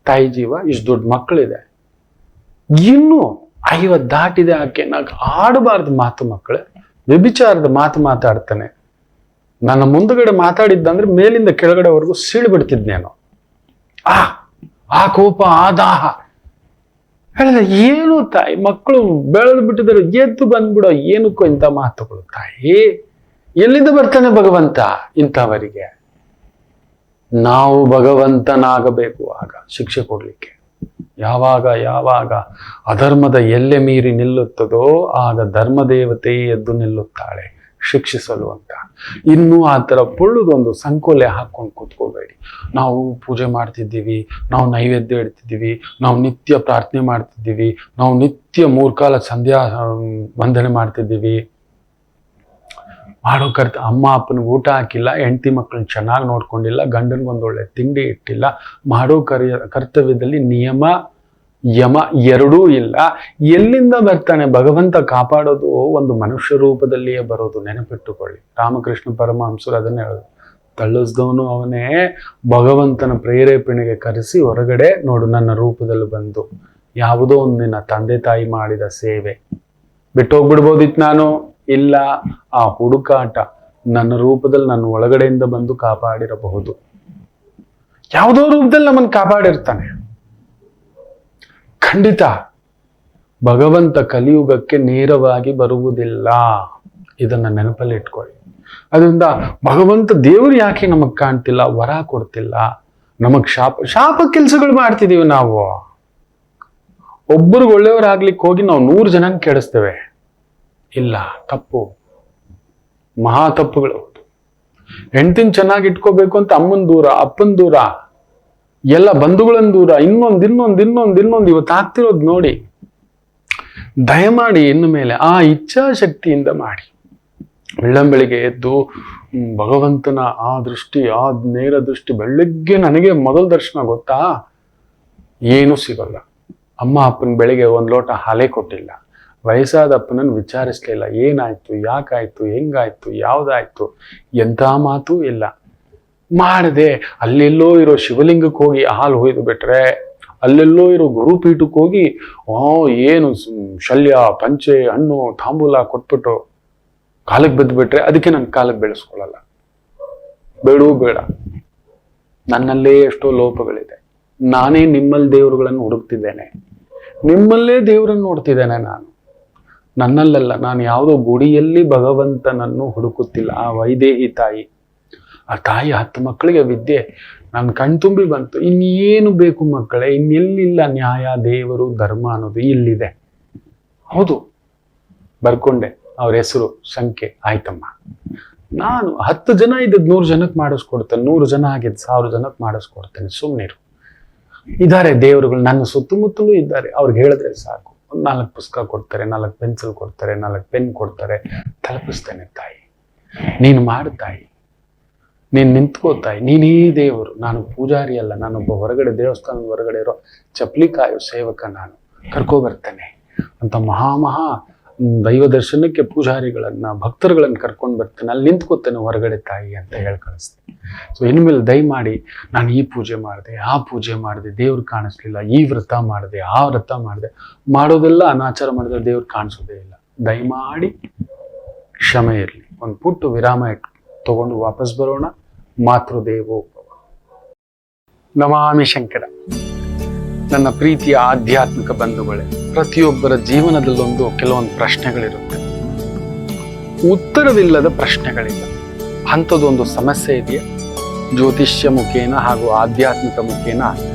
ತಾಯಿ ಜೀವ, ಇಷ್ಟು ದೊಡ್ಡ ಮಕ್ಕಳಿದೆ, ಇನ್ನು 50 ದಾಟಿದೆ, ಆಕೆ ನಾಲ್ಕು ಆಡಬಾರ್ದು ಮಾತು. ಮಕ್ಕಳೇ ವ್ಯಭಿಚಾರದ ಮಾತು ಮಾತಾಡ್ತಾನೆ. ನನ್ನ ಮುಂದುಗಡೆ ಮಾತಾಡಿದ್ದಂದ್ರೆ ಮೇಲಿಂದ ಕೆಳಗಡೆವರೆಗೂ ಸೀಳ್ಬಿಡ್ತಿದ್ನೇನೋ. ಆ ಕೋಪ, ಆ ದಾಹ. ಹೇಳಿದೆ, ಏನು ತಾಯಿ, ಮಕ್ಕಳು ಬೆಳೆದು ಬಿಟ್ಟಿದ್ದಾರೆ, ಎದ್ದು ಬಂದ್ಬಿಡೋ, ಏನಕ್ಕೋ ಇಂಥ ಮಾತುಗಳು ತಾಯಿ? ಎಲ್ಲಿಂದ ಬರ್ತಾನೆ ಭಗವಂತ ಇಂಥವರಿಗೆ? ನಾವು ಭಗವಂತನಾಗಬೇಕು ಆಗ ಶಿಕ್ಷೆ ಕೊಡ್ಲಿಕ್ಕೆ. ಯಾವಾಗ ಅಧರ್ಮದ ಎಲ್ಲೆ ಮೀರಿ ನಿಲ್ಲುತ್ತದೋ ಆಗ ಧರ್ಮದೇವತೆ ಎದ್ದು ನಿಲ್ಲುತ್ತಾಳೆ ಶಿಕ್ಷಿಸಲು ಅಂತ. ಇನ್ನೂ ಆ ಥರ ಪೊಳ್ಳುದೊಂದು ಸಂಕೋಲೆ ಹಾಕೊಂಡು ಕೂತ್ಕೋಬೇಡಿ. ನಾವು ಪೂಜೆ ಮಾಡ್ತಿದ್ದೀವಿ, ನಾವು ನೈವೇದ್ಯ ಇಡ್ತಿದ್ದೀವಿ, ನಾವು ನಿತ್ಯ ಪ್ರಾರ್ಥನೆ ಮಾಡ್ತಿದ್ದೀವಿ, ನಾವು ನಿತ್ಯ 3 ಕಾಲ ಸಂಧ್ಯಾ ವಂದನೆ ಮಾಡ್ತಿದ್ದೀವಿ. ಮಾಡೋ ಅಮ್ಮ ಅಪ್ಪನಿಗೆ ಊಟ ಹಾಕಿಲ್ಲ, ಹೆಂಡತಿ ಮಕ್ಕಳನ್ನ ಚೆನ್ನಾಗಿ ನೋಡ್ಕೊಂಡಿಲ್ಲ, ಗಂಡನಿಗೊಂದೊಳ್ಳೆ ತಿಂಡಿ ಇಟ್ಟಿಲ್ಲ, ಮಾಡೋ ಕರ್ತವ್ಯದಲ್ಲಿ ನಿಯಮ ಯಮ ಎರಡೂ ಇಲ್ಲ. ಎಲ್ಲಿಂದ ಬರ್ತಾನೆ ಭಗವಂತ? ಕಾಪಾಡೋದು ಒಂದು ಮನುಷ್ಯ ರೂಪದಲ್ಲಿಯೇ ಬರೋದು, ನೆನಪಿಟ್ಟುಕೊಳ್ಳಿ. ರಾಮಕೃಷ್ಣ ಪರಮಹಂಸರು ಅದನ್ನೇ ಹೇಳೋದು. ತಳ್ಳಿಸ್ದವನು ಅವನೇ, ಭಗವಂತನ ಪ್ರೇರೇಪಣೆಗೆ ಕರೆಸಿ ಹೊರಗಡೆ ನೋಡು ನನ್ನ ರೂಪದಲ್ಲಿ ಬಂದು. ಯಾವುದೋ ಒಂದು ನಿನ್ನ ತಂದೆ ತಾಯಿ ಮಾಡಿದ ಸೇವೆ ಬಿಟ್ಟೋಗ್ಬಿಡ್ಬೋದಿತ್ತು ನಾನು, ಇಲ್ಲ, ಆ ಹುಡುಕಾಟ ನನ್ನ ರೂಪದಲ್ಲಿ ನನ್ನ ಒಳಗಡೆಯಿಂದ ಬಂದು ಕಾಪಾಡಿರಬಹುದು. ಯಾವುದೋ ರೂಪದಲ್ಲಿ ನಮ್ಮನ್ನು ಕಾಪಾಡಿರ್ತಾನೆ ಖಂಡಿತ. ಭಗವಂತ ಕಲಿಯುಗಕ್ಕೆ ನೇರವಾಗಿ ಬರುವುದಿಲ್ಲ, ಇದನ್ನ ನೆನಪಲ್ಲಿ ಇಟ್ಕೊಳ್ಳಿ. ಅದರಿಂದ ಭಗವಂತ ದೇವರು ಯಾಕೆ ನಮಗ್ ಕಾಣ್ತಿಲ್ಲ, ವರ ಕೊಡ್ತಿಲ್ಲ, ನಮಗ್ ಶಾಪ ಕೆಲಸಗಳು ಮಾಡ್ತಿದೀವಿ ನಾವು. ಒಬ್ಬರಿಗೆ ಒಳ್ಳೆಯವರಾಗ್ಲಿಕ್ಕೆ ಹೋಗಿ ನಾವು 100 ಜನನ ಕೆಡಿಸ್ತೇವೆ. ಇಲ್ಲ, ತಪ್ಪು, ಮಹಾ ತಪ್ಪುಗಳು. ಹೆಂಡತಿನ ಚೆನ್ನಾಗಿ ಇಟ್ಕೋಬೇಕು ಅಂತ ಅಮ್ಮನ ದೂರ, ಅಪ್ಪನ ದೂರ, ಎಲ್ಲ ಬಂಧುಗಳನ್ನ ದೂರ, ಇನ್ನೊಂದು ಇವತ್ತು ಆಗ್ತಿರೋದು ನೋಡಿ. ದಯಮಾಡಿ ಇನ್ನು ಮೇಲೆ ಆ ಇಚ್ಛಾಶಕ್ತಿಯಿಂದ ಮಾಡಿ. ಬೆಳ್ಳಂಬೆಳಿಗ್ಗೆ ಎದ್ದು ಭಗವಂತನ ಆ ದೃಷ್ಟಿ, ಆ ನೇರ ದೃಷ್ಟಿ. ಬೆಳಗ್ಗೆ ನನಗೆ ಮೊದಲ ದರ್ಶನ ಗೊತ್ತಾ, ಏನೂ ಸಿಗೋಲ್ಲ. ಅಮ್ಮ ಅಪ್ಪನ ಬೆಳಿಗ್ಗೆ 1 ಲೋಟ ಹಾಲೇ ಕೊಟ್ಟಿಲ್ಲ. ವಯಸ್ಸಾದ ಅಪ್ಪನನ್ನು ವಿಚಾರಿಸ್ಲಿಲ್ಲ, ಏನಾಯ್ತು, ಯಾಕಾಯ್ತು, ಹೆಂಗಾಯ್ತು, ಯಾವ್ದಾಯ್ತು, ಎಂಥ ಮಾತೂ ಇಲ್ಲ. ಮಾಡದೆ ಅಲ್ಲೆಲ್ಲೋ ಇರೋ ಶಿವಲಿಂಗಕ್ಕೆ ಹೋಗಿ ಹಾಲು ಹೊಯ್ದು ಬಿಟ್ರೆ, ಅಲ್ಲೆಲ್ಲೋ ಇರೋ ಗುರುಪೀಠಕ್ಕೆ ಹೋಗಿ ಏನು ಶಲ್ಯ, ಪಂಚೆ, ಹಣ್ಣು, ತಾಂಬೂಲ ಕೊಟ್ಬಿಟ್ಟು ಕಾಲಕ್ಕೆ ಬಿದ್ದು ಬಿಟ್ರೆ, ಅದಕ್ಕೆ ನನ್ನ ಕಾಲಕ್ಕೆ ಬೆಳೆಸ್ಕೊಳ್ಳಲ್ಲ. ಬೇಡ. ನನ್ನಲ್ಲೇ ಎಷ್ಟೋ ಲೋಪಗಳಿದೆ. ನಾನೇ ನಿಮ್ಮಲ್ಲಿ ದೇವರುಗಳನ್ನು ಹುಡುಕ್ತಿದ್ದೇನೆ, ನಿಮ್ಮಲ್ಲೇ ದೇವರನ್ನು ನೋಡ್ತಿದ್ದೇನೆ ನಾನು. ನನ್ನಲ್ಲಲ್ಲ, ನಾನು ಯಾವುದೋ ಗುಡಿಯಲ್ಲಿ ಭಗವಂತನನ್ನು ಹುಡುಕುತ್ತಿಲ್ಲ. ಆ ವೈದೇಹಿ ತಾಯಿ, ಆ ತಾಯಿ 10 ಮಕ್ಕಳಿಗೆ ವಿದ್ಯೆ ನನ್ನ ಕಣ್ತುಂಬಿ ಬಂತು. ಇನ್ನೇನು ಬೇಕು ಮಕ್ಕಳೇ, ಇನ್ನೆಲ್ಲಿಲ್ಲ ನ್ಯಾಯ, ದೇವರು, ಧರ್ಮ ಅನ್ನೋದು ಇಲ್ಲಿದೆ. ಹೌದು, ಬರ್ಕೊಂಡೆ ಅವ್ರ ಹೆಸರು, ಸಂಖ್ಯೆ, ಆಯ್ತಮ್ಮ. ನಾನು 10 ಜನ ಇದ್ದದ್ದು 100 ಜನಕ್ಕೆ ಮಾಡಿಸ್ಕೊಡ್ತೇನೆ, 100 ಜನ ಆಗಿದ್ದು 1000 ಜನಕ್ಕೆ ಮಾಡಿಸ್ಕೊಡ್ತೇನೆ. ಸುಮ್ಮನಿರು. ಇದ್ದಾರೆ ದೇವರುಗಳು ನನ್ನ ಸುತ್ತಮುತ್ತಲೂ ಇದ್ದಾರೆ. ಅವ್ರಿಗೆ ಹೇಳಿದ್ರೆ ಸಾಕು, 4 ಪುಸ್ತಕ ಕೊಡ್ತಾರೆ, 4 ಪೆನ್ಸಿಲ್ ಕೊಡ್ತಾರೆ, 4 ಪೆನ್ ಕೊಡ್ತಾರೆ. ತಲುಪಿಸ್ತೇನೆ ತಾಯಿ, ನೀನು ಮಾಡು ತಾಯಿ, ನೀನು ನಿಂತ್ಕೋತಾಯಿ, ನೀನೇ ದೇವರು. ನಾನು ಪೂಜಾರಿ ಅಲ್ಲ, ನಾನೊಬ್ಬ ಹೊರಗಡೆ ದೇವಸ್ಥಾನದ ಹೊರಗಡೆ ಇರೋ ಚಪ್ಪಲಿ ಕಾಯೋ ಸೇವಕ. ನಾನು ಕರ್ಕೊಬರ್ತೇನೆ ಅಂತ ಮಹಾ ದೈವ ದರ್ಶನಕ್ಕೆ ಪೂಜಾರಿಗಳನ್ನ, ಭಕ್ತರುಗಳನ್ನ ಕರ್ಕೊಂಡು ಬರ್ತೇನೆ, ಅಲ್ಲಿ ನಿಂತ್ಕೋತೇನೆ ಹೊರಗಡೆ ತಾಯಿ ಅಂತ ಹೇಳಿ ಕಳಿಸ್ತೇನೆ. ಸೊ ಇನ್ಮೇಲೆ ದಯಮಾಡಿ ನಾನು ಈ ಪೂಜೆ ಮಾಡಿದೆ, ಆ ಪೂಜೆ ಮಾಡಿದೆ, ದೇವ್ರು ಕಾಣಿಸ್ಲಿಲ್ಲ, ಈ ವ್ರತ ಮಾಡಿದೆ, ಆ ವ್ರತ ಮಾಡಿದೆ, ಮಾಡೋದೆಲ್ಲ ಅನಾಚಾರ ಮಾಡಿದ್ರೆ ದೇವ್ರು ಕಾಣಿಸೋದೇ ಇಲ್ಲ. ದಯಮಾಡಿ ಕ್ಷಮೆ ಇರಲಿ. ಒಂದು ಪುಟ್ಟು ವಿರಾಮ ತಗೊಂಡು ವಾಪಸ್ ಬರೋಣ. ಮಾತೃದೇವೋಭವ. ನಮಾಮಿ ಶಂಕರ. ನನ್ನ ಪ್ರೀತಿಯ ಆಧ್ಯಾತ್ಮಿಕ ಬಂಧುಗಳೇ, ಪ್ರತಿಯೊಬ್ಬರ ಜೀವನದಲ್ಲೊಂದು ಕೆಲವೊಂದು ಪ್ರಶ್ನೆಗಳಿರುತ್ತೆ, ಉತ್ತರವಿಲ್ಲದ ಪ್ರಶ್ನೆಗಳಿಲ್ಲ. ಅಂಥದ್ದೊಂದು ಸಮಸ್ಯೆ ಇದೆಯಾ? ಜ್ಯೋತಿಷ್ಯ ಮುಖೇನ ಹಾಗೂ ಆಧ್ಯಾತ್ಮಿಕ ಮುಖೇನ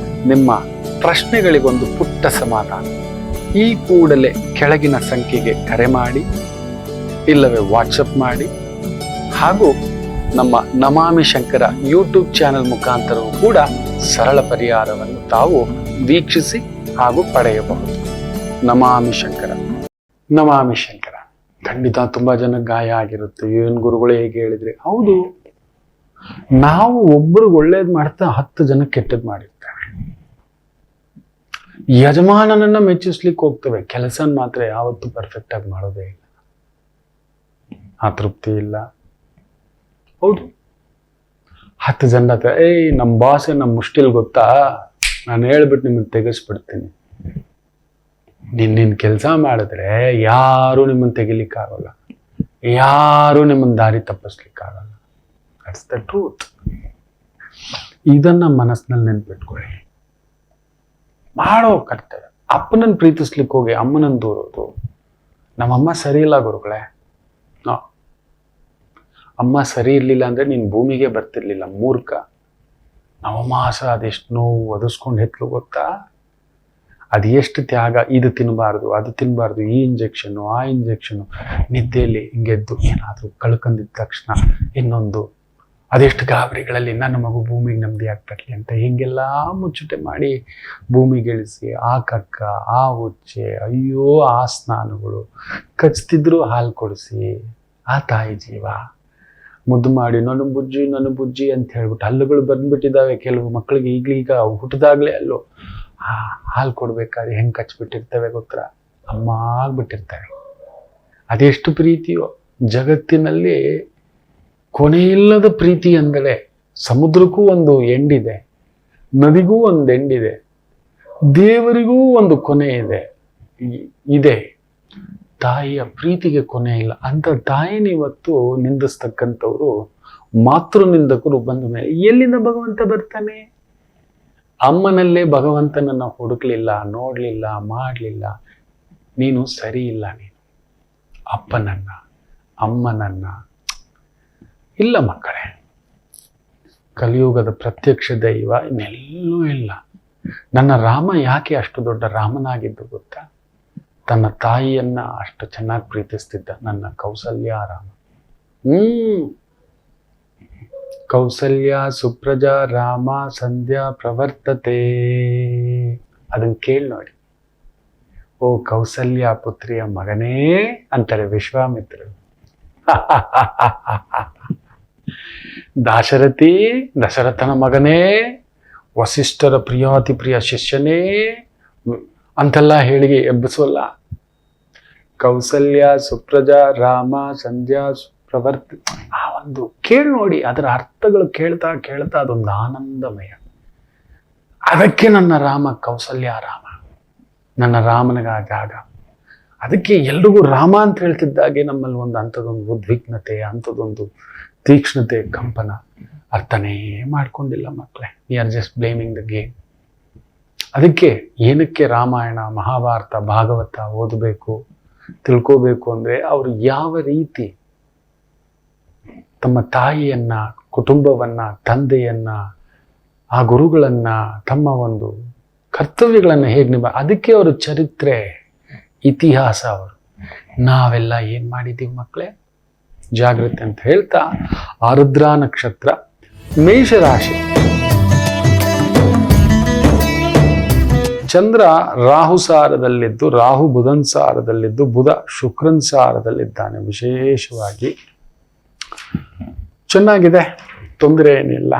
ನಿಮ್ಮ ಪ್ರಶ್ನೆಗಳಿಗೊಂದು ಪುಟ್ಟ ಸಮಾಧಾನ. ಈ ಕೂಡಲೇ ಕೆಳಗಿನ ಸಂಖ್ಯೆಗೆ ಕರೆ ಮಾಡಿ ಇಲ್ಲವೇ ವಾಟ್ಸಪ್ ಮಾಡಿ, ಹಾಗೂ ನಮ್ಮ ನಮಾಮಿ ಶಂಕರ ಯೂಟ್ಯೂಬ್ ಚಾನೆಲ್ ಮುಖಾಂತರವೂ ಕೂಡ ಸರಳ ಪರಿಹಾರವನ್ನು ತಾವು ವೀಕ್ಷಿಸಿ ಹಾಗೂ ಪಡೆಯಬಹುದು. ನಮಾಮಿ ಶಂಕರ. ನಮಾಮಿ ಶಂಕರ. ಖಂಡಿತ ತುಂಬಾ ಜನ ಗಾಯ ಆಗಿರುತ್ತೆ. ಏನ್ ಗುರುಗಳು ಹೇಗೆ ಹೇಳಿದ್ರಿ? ಹೌದು, ನಾವು ಒಬ್ಬರು ಒಳ್ಳೇದ್ ಮಾಡ್ತಾ 10 ಜನ ಕೆಟ್ಟದ್ ಮಾಡಿರ್ತೇವೆ. ಯಜಮಾನನನ್ನ ಮೆಚ್ಚಿಸ್ಲಿಕ್ಕೆ ಹೋಗ್ತೇವೆ, ಕೆಲಸ ಮಾತ್ರ ಯಾವತ್ತೂ ಪರ್ಫೆಕ್ಟ್ ಆಗಿ ಮಾಡೋದೇ ಇಲ್ಲ, ಆ ತೃಪ್ತಿ ಇಲ್ಲ. ಹೌದು, 10 ಜನ ಹತ್ರ ನಮ್ಮ ಬಾಸ್ ನಮ್ಮ ಮುಷ್ಟಿಲ್ ಗೊತ್ತಾ, ನಾನು ಹೇಳ್ಬಿಟ್ಟು ನಿಮ್ಮನ್ನು ತೆಗೆಸ್ಬಿಡ್ತೀನಿ. ನಿನ್ನ ಕೆಲಸ ಮಾಡಿದ್ರೆ ಯಾರು ನಿಮ್ಮನ್ನು ತೆಗಿಲಿಕ್ಕಾಗಲ್ಲ, ಯಾರು ನಿಮ್ಮನ್ನ ದಾರಿ ತಪ್ಪಿಸ್ಲಿಕ್ಕಾಗಲ್ಲ. That's the truth. ಇದನ್ನ ಮನಸ್ಸಿನಲ್ಲಿ ನೆನ್ಪಿಟ್ಕೊಳ್ಳಿ. ಮಾಡೋ ಕರ್ತವ್ಯ. ಅಪ್ಪನನ್ನು ಪ್ರೀತಿಸ್ಲಿಕ್ಕೆ ಹೋಗಿ ಅಮ್ಮನನ್ನು ದೂರೋದು. ನಮ್ಮಮ್ಮ ಸರಿ ಇಲ್ಲ ಗುರುಗಳೇ. ಅಮ್ಮ ಸರಿ ಇರ್ಲಿಲ್ಲ ಅಂದ್ರೆ ನೀನ್ ಭೂಮಿಗೆ ಬರ್ತಿರ್ಲಿಲ್ಲ, ಮೂರ್ಖ. ನವಮಾಸ ಅದೆಷ್ಟು ನೋವು ಒದಿಸ್ಕೊಂಡು ಹೆತ್ಲು ಗೊತ್ತಾ? ಅದು ಎಷ್ಟು ತ್ಯಾಗ. ಇದು ತಿನ್ನಬಾರ್ದು, ಅದು ತಿನ್ನಬಾರ್ದು, ಈ ಇಂಜೆಕ್ಷನ್ನು, ಆ ಇಂಜೆಕ್ಷನ್ನು, ನಿದ್ದೆಯಲ್ಲಿ ಹಿಂಗೆದ್ದು ಏನಾದರೂ ಕಳ್ಕೊಂಡಿದ್ದ ತಕ್ಷಣ ಇನ್ನೊಂದು, ಅದೆಷ್ಟು ಗಾಬರಿಗಳಲ್ಲಿ ನನ್ನ ಮಗು ಭೂಮಿಗೆ ನೆಮ್ಮದಿ ಆಗ್ತರ್ಲಿ ಅಂತ ಹಿಂಗೆಲ್ಲ ಮುಚ್ಚುಟೆ ಮಾಡಿ ಭೂಮಿಗೆ ಇಳಿಸಿ, ಆ ಕಕ್ಕ, ಆ ಉಚ್ಚೆ, ಅಯ್ಯೋ ಆ ಸ್ನಾನಗಳು, ಕಚ್ತಿದ್ರು ಹಾಲು ಕೊಡಿಸಿ, ಆ ತಾಯಿ ಜೀವ ಮುದ್ದು ಮಾಡಿ ನನ್ನ ಬುಜ್ಜಿ ಅಂತ ಹೇಳ್ಬಿಟ್ಟು ಹಲ್ಲುಗಳು ಬಂದ್ಬಿಟ್ಟಿದ್ದಾವೆ ಕೆಲವು ಮಕ್ಕಳಿಗೆ. ಈಗೀಗ ಹುಟ್ಟಿದಾಗ್ಲೇ ಅಲ್ಲೋ ಹಾಲು ಕೊಡ್ಬೇಕಾದ್ರೆ ಹೆಂಗೆ ಕಚ್ಬಿಟ್ಟಿರ್ತವೆ ಗೊತ್ತಾ? ಅಮ್ಮ ಆಗ್ಬಿಟ್ಟಿರ್ತವೆ. ಅದೆಷ್ಟು ಪ್ರೀತಿಯೋ. ಜಗತ್ತಿನಲ್ಲಿ ಕೊನೆಯಿಲ್ಲದ ಪ್ರೀತಿ ಅಂದರೆ, ಸಮುದ್ರಕ್ಕೂ ಒಂದು ಎಂಡಿದೆ, ನದಿಗೂ ಒಂದು ಎಂಡಿದೆ, ದೇವರಿಗೂ ಒಂದು ಕೊನೆ ಇದೆ. ತಾಯಿಯ ಪ್ರೀತಿಗೆ ಕೊನೆ ಇಲ್ಲ. ಅಂತ ತಾಯಿನ ಇವತ್ತು ನಿಂದಿಸ್ತಕ್ಕಂಥವ್ರು ಮಾತೃ ನಿಂದಕರು ಬಂದ ಮೇಲೆ ಎಲ್ಲಿಂದ ಭಗವಂತ ಬರ್ತಾನೆ? ಅಮ್ಮನಲ್ಲೇ ಭಗವಂತನನ್ನ ಹುಡುಕ್ಲಿಲ್ಲ, ನೋಡ್ಲಿಲ್ಲ, ಮಾಡ್ಲಿಲ್ಲ. ನೀನು ಸರಿ ಇಲ್ಲ. ನೀನು ಅಪ್ಪನನ್ನ ಅಮ್ಮನನ್ನ ಇಲ್ಲ ಮಕ್ಕಳೇ. ಕಲಿಯುಗದ ಪ್ರತ್ಯಕ್ಷ ದೈವ ಇನ್ನೆಲ್ಲೂ ಇಲ್ಲ. ನನ್ನ ರಾಮ ಯಾಕೆ ಅಷ್ಟು ದೊಡ್ಡ ರಾಮನಾಗಿದ್ದು ಗೊತ್ತಾ? ತನ್ನ ತಾಯಿಯನ್ನ ಅಷ್ಟು ಚೆನ್ನಾಗಿ ಪ್ರೀತಿಸ್ತಿದ್ದ ನನ್ನ ಕೌಸಲ್ಯ ರಾಮ. ಕೌಸಲ್ಯ ಸುಪ್ರಜಾ ರಾಮ ಸಂಧ್ಯಾ ಪ್ರವರ್ತತೆ. ಅದನ್ನ ಕೇಳಿ ನೋಡಿ. ಓ ಕೌಸಲ್ಯ ಪುತ್ರಿಯ ಮಗನೇ ಅಂತಾರೆ ವಿಶ್ವಾಮಿತ್ರರು. ದಾಶರಥಿ ದಶರಥನ ಮಗನೇ, ವಸಿಷ್ಠರ ಪ್ರಿಯಾತಿ ಪ್ರಿಯ ಶಿಷ್ಯನೇ ಅಂತೆಲ್ಲ ಹೇಳಿ ಎಬ್ಬಿಸೋಲ್ಲ. ಕೌಸಲ್ಯ ಸುಪ್ರಜಾ ರಾಮ ಸಂಧ್ಯಾ ಪ್ರವರ್ತಿ, ಆ ಒಂದು ಕೇಳಿ ನೋಡಿ. ಅದರ ಅರ್ಥಗಳು ಕೇಳ್ತಾ ಕೇಳ್ತಾ ಅದೊಂದು ಆನಂದಮಯ. ಅದಕ್ಕೆ ನನ್ನ ರಾಮ ಕೌಸಲ್ಯ ರಾಮ, ನನ್ನ ರಾಮನಿಗ ಜಾಗ. ಅದಕ್ಕೆ ಎಲ್ರಿಗೂ ರಾಮ ಅಂತ ಹೇಳ್ತಿದ್ದಾಗೆ ನಮ್ಮಲ್ಲಿ ಒಂದು ಅಂಥದ್ದೊಂದು ಉದ್ವಿಗ್ನತೆ, ಅಂಥದ್ದೊಂದು ತೀಕ್ಷ್ಣತೆ, ಕಂಪನ. ಅರ್ಥನೇ ಮಾಡ್ಕೊಂಡಿಲ್ಲ ಮಕ್ಕಳೇ. We are just blaming the game. ಅದಕ್ಕೆ ಏನಕ್ಕೆ ರಾಮಾಯಣ, ಮಹಾಭಾರತ, ಭಾಗವತ ಓದಬೇಕು, ತಿಳ್ಕೋಬೇಕು ಅಂದರೆ ಅವರು ಯಾವ ರೀತಿ ತಮ್ಮ ತಾಯಿಯನ್ನ, ಕುಟುಂಬವನ್ನ, ತಂದೆಯನ್ನ, ಆ ಗುರುಗಳನ್ನ, ತಮ್ಮ ಒಂದು ಕರ್ತವ್ಯಗಳನ್ನು ಹೇಗೆ ಅದಕ್ಕೆ ಅವರ ಚರಿತ್ರೆ, ಇತಿಹಾಸ ಅವರು. ನಾವೆಲ್ಲ ಏನ್ ಮಾಡಿದ್ದೀವಿ ಮಕ್ಕಳೇ? ಜಾಗೃತಿ ಅಂತ ಹೇಳ್ತಾ, ಆರುದ್ರ ನಕ್ಷತ್ರ, ಮೇಷರಾಶಿ. ಚಂದ್ರ ರಾಹು ಸಾರದಲ್ಲಿದ್ದು, ರಾಹು ಬುಧನ್ ಸಾರದಲ್ಲಿದ್ದು, ಬುಧ ಶುಕ್ರನ್ ಸಾರದಲ್ಲಿದ್ದಾನೆ. ವಿಶೇಷವಾಗಿ ಚೆನ್ನಾಗಿದೆ, ತೊಂದರೆ ಏನಿಲ್ಲ.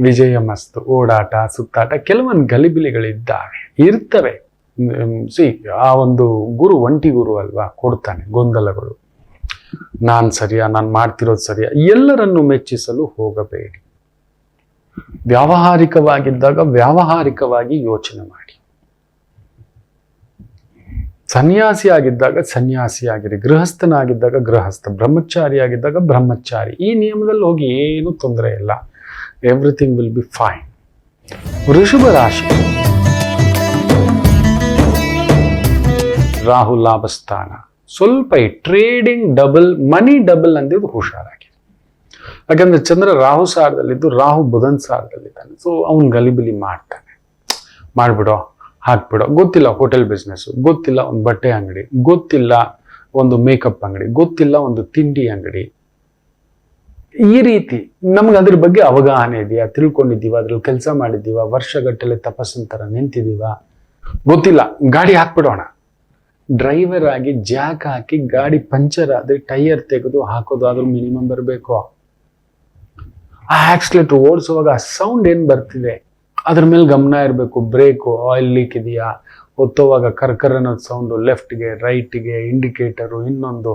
ವಿಜಯ ಮಸ್ತು. ಓಡಾಟ, ಸುತ್ತಾಟ, ಕೆಲವೊಂದು ಗಲಿಬಿಲಿಗಳಿದ್ದಾವೆ, ಇರ್ತವೆ. ಆ ಒಂದು ಗುರು ಒಂಟಿ ಗುರು ಅಲ್ವಾ, ಕೊಡ್ತಾನೆ ಗೊಂದಲಗಳು. ನಾನ್ ಸರಿಯಾ, ನಾನು ಮಾಡ್ತಿರೋದು ಸರಿಯಾ? ಎಲ್ಲರನ್ನು ಮೆಚ್ಚಿಸಲು ಹೋಗಬೇಡಿ. ವ್ಯಾವಹಾರಿಕವಾಗಿದ್ದಾಗ ವ್ಯಾವಹಾರಿಕವಾಗಿ ಯೋಚನೆ ಮಾಡಿ. ಸನ್ಯಾಸಿ ಆಗಿದ್ದಾಗ ಸನ್ಯಾಸಿಯಾಗಿರಿ, ಗೃಹಸ್ಥನಾಗಿದ್ದಾಗ ಗೃಹಸ್ಥ, ಬ್ರಹ್ಮಚಾರಿಯಾಗಿದ್ದಾಗ ಬ್ರಹ್ಮಚಾರಿ. ಈ ನಿಯಮದಲ್ಲಿ ಹೋಗಿ ಏನು ತೊಂದರೆ ಇಲ್ಲ. Everything will be fine. ವೃಷಭ ರಾಶಿ. ರಾಹು ಲಾಭಸ್ಥಾನ. ಸ್ವಲ್ಪ ಟ್ರೇಡಿಂಗ್ ಡಬಲ್, ಮನಿ ಡಬಲ್ ಅಂದಿದ್ದು ಹುಷಾರಾಗಿ. ಯಾಕಂದ್ರೆ ಚಂದ್ರ ರಾಹು ಸಾರದಲ್ಲಿದ್ದು, ರಾಹು ಬುಧನ್ ಸಾರದಲ್ಲಿದ್ದಾನೆ. ಸೊ ಅವನ್ ಗಲಿಬಿಲಿ ಮಾಡ್ತಾನೆ. ಮಾಡ್ಬಿಡೋ, ಹಾಕ್ಬಿಡೋ, ಗೊತ್ತಿಲ್ಲ ಹೋಟೆಲ್ ಬಿಸ್ನೆಸ್, ಗೊತ್ತಿಲ್ಲ ಒಂದು ಬಟ್ಟೆ ಅಂಗಡಿ, ಗೊತ್ತಿಲ್ಲ ಒಂದು ಮೇಕಪ್ ಅಂಗಡಿ, ಗೊತ್ತಿಲ್ಲ ಒಂದು ತಿಂಡಿ ಅಂಗಡಿ. ಈ ರೀತಿ ನಮ್ಗೆ ಅದ್ರ ಬಗ್ಗೆ ಅವಗಾಹನೆ ಇದೆಯಾ, ತಿಳ್ಕೊಂಡಿದ್ದೀವ, ಅದ್ರಲ್ಲಿ ಕೆಲಸ ಮಾಡಿದ್ದೀವ, ವರ್ಷಗಟ್ಟಲೆ ತಪಸ್ಸಂತರ ನಿಂತಿದ್ದೀವ, ಗೊತ್ತಿಲ್ಲ, ಗಾಡಿ ಹಾಕ್ಬಿಡೋಣ. ಡ್ರೈವರ್ ಆಗಿ ಜಾಕ್ ಹಾಕಿ ಗಾಡಿ ಪಂಚರ್ ಆದ್ರೆ ಟೈರ್ ತೆಗೆದು ಹಾಕೋದು ಆದ್ರೂ ಮಿನಿಮಮ್ ಬರಬೇಕು. ಆ ಆಕ್ಸಿಲೇಟರ್ ಓಡಿಸುವಾಗ ಆ ಸೌಂಡ್ ಏನ್ ಬರ್ತಿದೆ ಅದ್ರ ಮೇಲೆ ಗಮನ ಇರಬೇಕು. ಬ್ರೇಕು ಆಯಿಲ್ ಲೀಕ್ ಇದೆಯಾ, ಒತ್ತುವಾಗ ಕರ್ಕರ್ ಅನ್ನೋದು ಸೌಂಡು, ಲೆಫ್ಟ್ಗೆ ರೈಟ್ಗೆ ಇಂಡಿಕೇಟರು, ಇನ್ನೊಂದು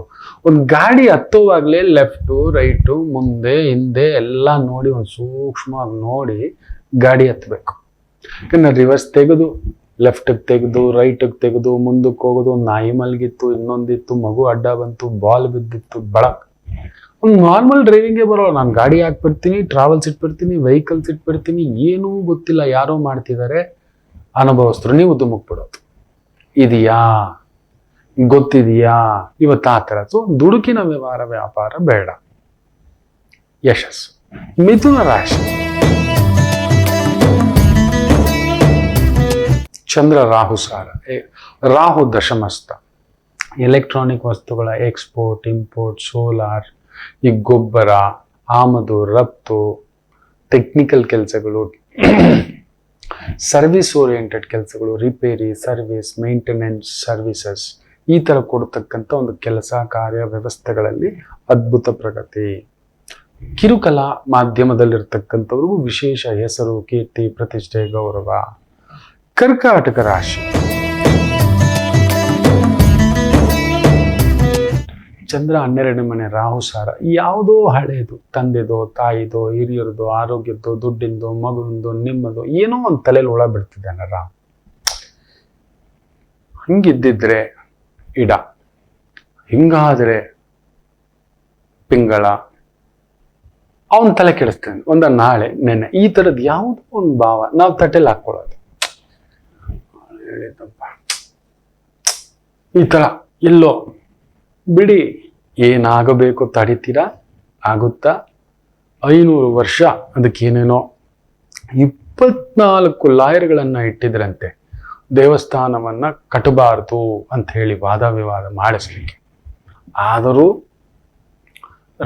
ಒಂದು ಗಾಡಿ ಹತ್ತುವಾಗಲೇ ಲೆಫ್ಟು ರೈಟು ಮುಂದೆ ಹಿಂದೆ ಎಲ್ಲ ನೋಡಿ ಒಂದು ಸೂಕ್ಷ್ಮವಾಗಿ ನೋಡಿ ಗಾಡಿ ಹತ್ತಬೇಕು. ಯಾಕಂದ್ರೆ ರಿವರ್ಸ್ ತೆಗೆದು ಲೆಫ್ಟಿಗೆ ತೆಗೆದು ರೈಟಿಗೆ ತೆಗೆದು ಮುಂದಕ್ಕೆ ಹೋಗೋದು, ಒಂದು ನಾಯಿ ಮಲಗಿತ್ತು, ಇನ್ನೊಂದಿತ್ತು, ಮಗು ಅಡ್ಡ ಬಂತು, ಬಾಲ್ ಬಿದ್ದಿತ್ತು, ಬಳಕ್. ಒಂದು ನಾರ್ಮಲ್ ಡ್ರೈವಿಂಗೇ ಬರೋ, ನಾನು ಗಾಡಿ ಹಾಕ್ಬಿಡ್ತೀನಿ, ಟ್ರಾವೆಲ್ಸ್ ಇಟ್ಬಿಡ್ತೀನಿ, ವೆಹಿಕಲ್ಸ್ ಇಟ್ಬಿಡ್ತೀನಿ, ಏನೂ ಗೊತ್ತಿಲ್ಲ, ಯಾರೋ ಮಾಡ್ತಿದ್ದಾರೆ, ಅನುಭವಸ್ಥರು ನೀವು ಧುಮುಕ್ಬಿಡೋದು. ಇದೆಯಾ, ಗೊತ್ತಿದೆಯಾ, ಇವತ್ತು ಆ ಥರ. ಸೊ ದುಡುಕಿನ ವ್ಯವಹಾರ ವ್ಯಾಪಾರ ಬೇಡ. ಯಶಸ್ಸು. ಮಿಥುನ ರಾಶಿ. ಚಂದ್ರ ರಾಹು ಸಾರ, ರಾಹು ದಶಮಸ್ಥ. ಎಲೆಕ್ಟ್ರಾನಿಕ್ ವಸ್ತುಗಳ ಎಕ್ಸ್ಪೋರ್ಟ್ ಇಂಪೋರ್ಟ್, ಸೋಲಾರ್, ಈ ಗೊಬ್ಬರ, ಆಮದು ರಫ್ತು, ಟೆಕ್ನಿಕಲ್ ಕೆಲಸಗಳು, ಸರ್ವಿಸ್ ಓರಿಯೆಂಟೆಡ್ ಕೆಲಸಗಳು, ರಿಪೇರಿ, ಸರ್ವಿಸ್, ಮೇಂಟೆನೆನ್ಸ್ ಸರ್ವಿಸಸ್, ಈ ಥರ ಕೊಡ್ತಕ್ಕಂಥ ಒಂದು ಕೆಲಸ ಕಾರ್ಯ ವ್ಯವಸ್ಥೆಗಳಲ್ಲಿ ಅದ್ಭುತ ಪ್ರಗತಿ. ಕಿರುಕಲಾ ಮಾಧ್ಯಮದಲ್ಲಿರ್ತಕ್ಕಂಥವ್ರಿಗೂ ವಿಶೇಷ ಹೆಸರು, ಕೀರ್ತಿ, ಪ್ರತಿಷ್ಠೆ, ಗೌರವ. ಕರ್ಕಾಟಕ ರಾಶಿ. ಚಂದ್ರ 12ನೇ ಮನೆ, ರಾಹು ಸಾರ. ಯಾವುದೋ ಹಳೇದು, ತಂದೆದೋ ತಾಯಿದೋ ಹಿರಿಯರದೋ ಆರೋಗ್ಯದ್ದು ದುಡ್ಡಿಂದು ಮಗುವಿಂದು ನಿಮ್ಮದು ಏನೋ ಒಂದು ತಲೆಯಲ್ಲಿ ಒಳ ಬಿಡ್ತಿದ್ದಾನೆ ರಾಹು. ಹಂಗಿದ್ದಿದ್ರೆ ಇಡ, ಹಿಂಗಾದ್ರೆ ಪಿಂಗಳ, ಅವನ್ ತಲೆ ಕೆಡಿಸ್ತಾನೆ. ಒಂದ ನಾಳೆ ನೆನ್ನೆ ಈ ತರದ್ ಯಾವುದೋ ಒಂದು ಭಾವ ನಾವು ತಟ್ಟೆಲಿ ಹಾಕೊಳ್ಳೋದು. ಈ ತರ ಎಲ್ಲೋ ಬಿಡಿ, ಏನಾಗಬೇಕು ತಡಿತೀರಾ, ಆಗುತ್ತಾ? 500 ವರ್ಷ ಅದಕ್ಕೇನೇನೋ 24 ಲಾಯರ್ಗಳನ್ನ ಇಟ್ಟಿದ್ರಂತೆ ದೇವಸ್ಥಾನವನ್ನ ಕಟ್ಟಬಾರದು ಅಂತ ಹೇಳಿ ವಾದ ವಿವಾದ ಮಾಡಿಸ್ಲಿಕ್ಕೆ. ಆದರೂ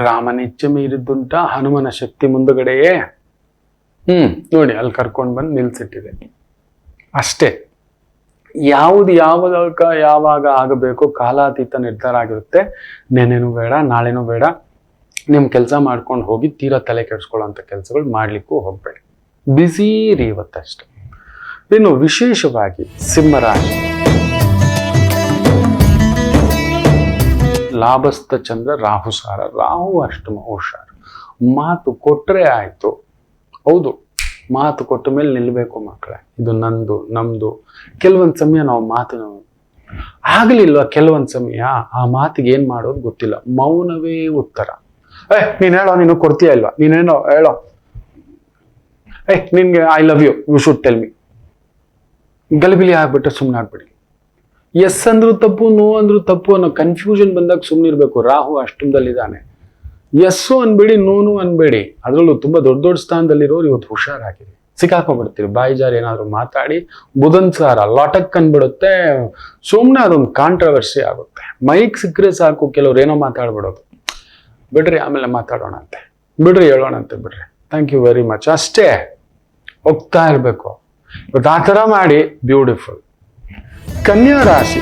ರಾಮನಿಚ್ಛೆ ಮೀರಿದ್ದುಂಟ, ಹನುಮನ ಶಕ್ತಿ ಮುಂದುಗಡೆಯೇ. ನೋಡಿ ಅಲ್ಲಿ ಕರ್ಕೊಂಡು ಬಂದು ನಿಲ್ಸಿಟ್ಟಿದೆ ಅಷ್ಟೇ. ಯಾವುದು ಯಾವಾಗ ಆಗಬೇಕು ಕಾಲಾತೀತ ನಿರ್ಧಾರ ಆಗಿರುತ್ತೆ. ನೆನೆನೂ ಬೇಡ, ನಾಳೆನೂ ಬೇಡ, ನಿಮ್ ಕೆಲಸ ಮಾಡ್ಕೊಂಡು ಹೋಗಿ ತೀರಾ ತಲೆ ಕೆಡಿಸ್ಕೊಳ್ಳೋಂಥ ಕೆಲಸಗಳು ಮಾಡ್ಲಿಕ್ಕೂ ಹೋಗ್ಬೇಡಿ. ಬಿಸಿ ರೀ ಇವತ್ತಷ್ಟೆ. ಇನ್ನು ವಿಶೇಷವಾಗಿ ಸಿಂಹರಾಶಿ. ಲಾಭಸ್ಥ ಚಂದ್ರ ರಾಹು ಸಾರ. ರಾಹು ಅಷ್ಟಮ ಹುಷಾರು. ಮಾತು ಕೊಟ್ರೆ ಆಯ್ತು. ಹೌದು, ಮಾತು ಕೊಟ್ಟ ಮೇಲೆ ನಿಲ್ಬೇಕು ಮಕ್ಕಳೇ. ಇದು ನಂದು ನಮ್ದು. ಕೆಲವೊಂದು ಸಮಯ ನಾವು ಮಾತು ಆಗ್ಲಿಲ್ವಾ, ಕೆಲವೊಂದು ಸಮಯ ಆ ಮಾತಿಗೆ ಏನ್ ಮಾಡೋದು ಗೊತ್ತಿಲ್ಲ, ಮೌನವೇ ಉತ್ತರ. ನೀನ್ ಹೇಳೋ, ನೀನು ಕೊಡ್ತೀಯ ಇಲ್ವಾ, ನೀನೇನೋ ಹೇಳೋ, ನಿನ್ಗೆ I love you, you should tell me. ಗಲಿಬಿಲಿ ಆಗ್ಬಿಟ್ರೆ ಸುಮ್ಮನೆ ಆಗ್ಬಿಡಿ. ಎಸ್ ಅಂದ್ರು ತಪ್ಪು, ನೋ ಅಂದ್ರು ತಪ್ಪು ಅನ್ನೋ ಕನ್ಫ್ಯೂಷನ್ ಬಂದಾಗ ಸುಮ್ಮನಿರ್ಬೇಕು. ರಾಹು ಅಷ್ಟಮದಲ್ಲಿದ್ದಾನೆ. ಎಸ್ಸು ಅನ್ಬೇಡಿ, ನೋನು ಅನ್ಬೇಡಿ. ಅದರಲ್ಲೂ ತುಂಬಾ ದೊಡ್ಡ ದೊಡ್ಡ ಸ್ಥಾನದಲ್ಲಿರೋರು ಇವತ್ತು ಹುಷಾರಾಗಿರಿ, ಸಿಕ್ಕಾಕೊಂಡ್ಬಿಡ್ತೀರಿ. ಬಾಯಿ ಜಾರಿ ಏನಾದ್ರು ಮಾತಾಡಿ ಬುಧನ್ ಸಾರ ಲಾಟಕ್ ಅನ್ಬಿಡುತ್ತೆ. ಸುಮ್ಮನೆ ಅದೊಂದು ಕಾಂಟ್ರವರ್ಸಿ ಆಗುತ್ತೆ. ಮೈಕ್ ಸಿಕ್ಕರೆ ಸಾಕು, ಕೆಲವ್ರು ಏನೋ ಮಾತಾಡ್ಬಿಡೋದು. ಬಿಡ್ರಿ, ಆಮೇಲೆ ಮಾತಾಡೋಣಂತೆ, ಬಿಡ್ರಿ ಹೇಳೋಣಂತೆ, ಬಿಡ್ರಿ, ಥ್ಯಾಂಕ್ ಯು ವೆರಿ ಮಚ್, ಅಷ್ಟೇ ಹೋಗ್ತಾ ಇರ್ಬೇಕು. ಇವತ್ತು ಆ ಥರ ಮಾಡಿ. ಬ್ಯೂಟಿಫುಲ್. ಕನ್ಯಾ ರಾಶಿ.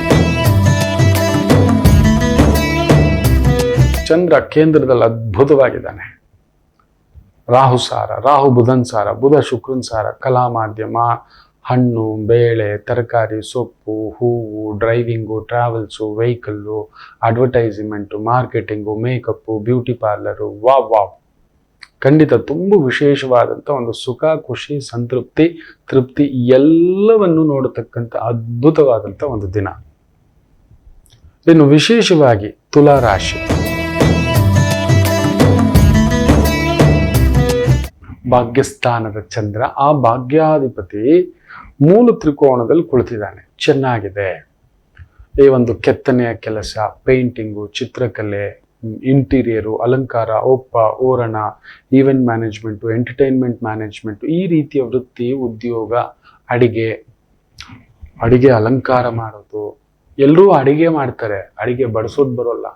ಚಂದ್ರ ಕೇಂದ್ರದಲ್ಲಿ ಅದ್ಭುತವಾಗಿದ್ದಾನೆ. ರಾಹು ಸಾರ, ರಾಹು ಬುಧನ್ ಸಾರ, ಬುಧ ಶುಕ್ರನ್ ಸಾರ. ಕಲಾ ಮಾಧ್ಯಮ, ಹಣ್ಣು, ಬೇಳೆ, ತರಕಾರಿ, ಸೊಪ್ಪು, ಹೂವು, driving, travels, vehicle, advertisement, marketing, makeup, beauty parlour. Wow, ಖಂಡಿತ ತುಂಬ ವಿಶೇಷವಾದಂಥ ಒಂದು ಸುಖ, ಖುಷಿ, ಸಂತೃಪ್ತಿ, ತೃಪ್ತಿ ಎಲ್ಲವನ್ನು ನೋಡತಕ್ಕಂಥ ಅದ್ಭುತವಾದಂಥ ಒಂದು ದಿನ. ಇನ್ನು ವಿಶೇಷವಾಗಿ ತುಲಾ ರಾಶಿ. ಭಾಗ್ಯಸ್ಥಾನದ ಚಂದ್ರ, ಆ ಭಾಗ್ಯಾಧಿಪತಿ ಮೂಲ ತ್ರಿಕೋಣದಲ್ಲಿ ಕುಳಿತಿದ್ದಾನೆ. ಚೆನ್ನಾಗಿದೆ. ಈ ಒಂದು ಕೆತ್ತನೆಯ ಕೆಲಸ, ಪೇಂಟಿಂಗು, ಚಿತ್ರಕಲೆ, ಇಂಟೀರಿಯರು, ಅಲಂಕಾರ, ಒಪ್ಪ, ಓರಣ, ಈವೆಂಟ್ ಮ್ಯಾನೇಜ್ಮೆಂಟು, ಎಂಟರ್ಟೈನ್ಮೆಂಟ್ ಮ್ಯಾನೇಜ್ಮೆಂಟು, ಈ ರೀತಿಯ ವೃತ್ತಿ, ಉದ್ಯೋಗ, ಅಡಿಗೆ ಅಲಂಕಾರ ಮಾಡೋದು, ಎಲ್ಲರೂ ಅಡಿಗೆ ಮಾಡ್ತಾರೆ, ಅಡಿಗೆ ಬಡಿಸೋದು ಬರೋಲ್ಲ.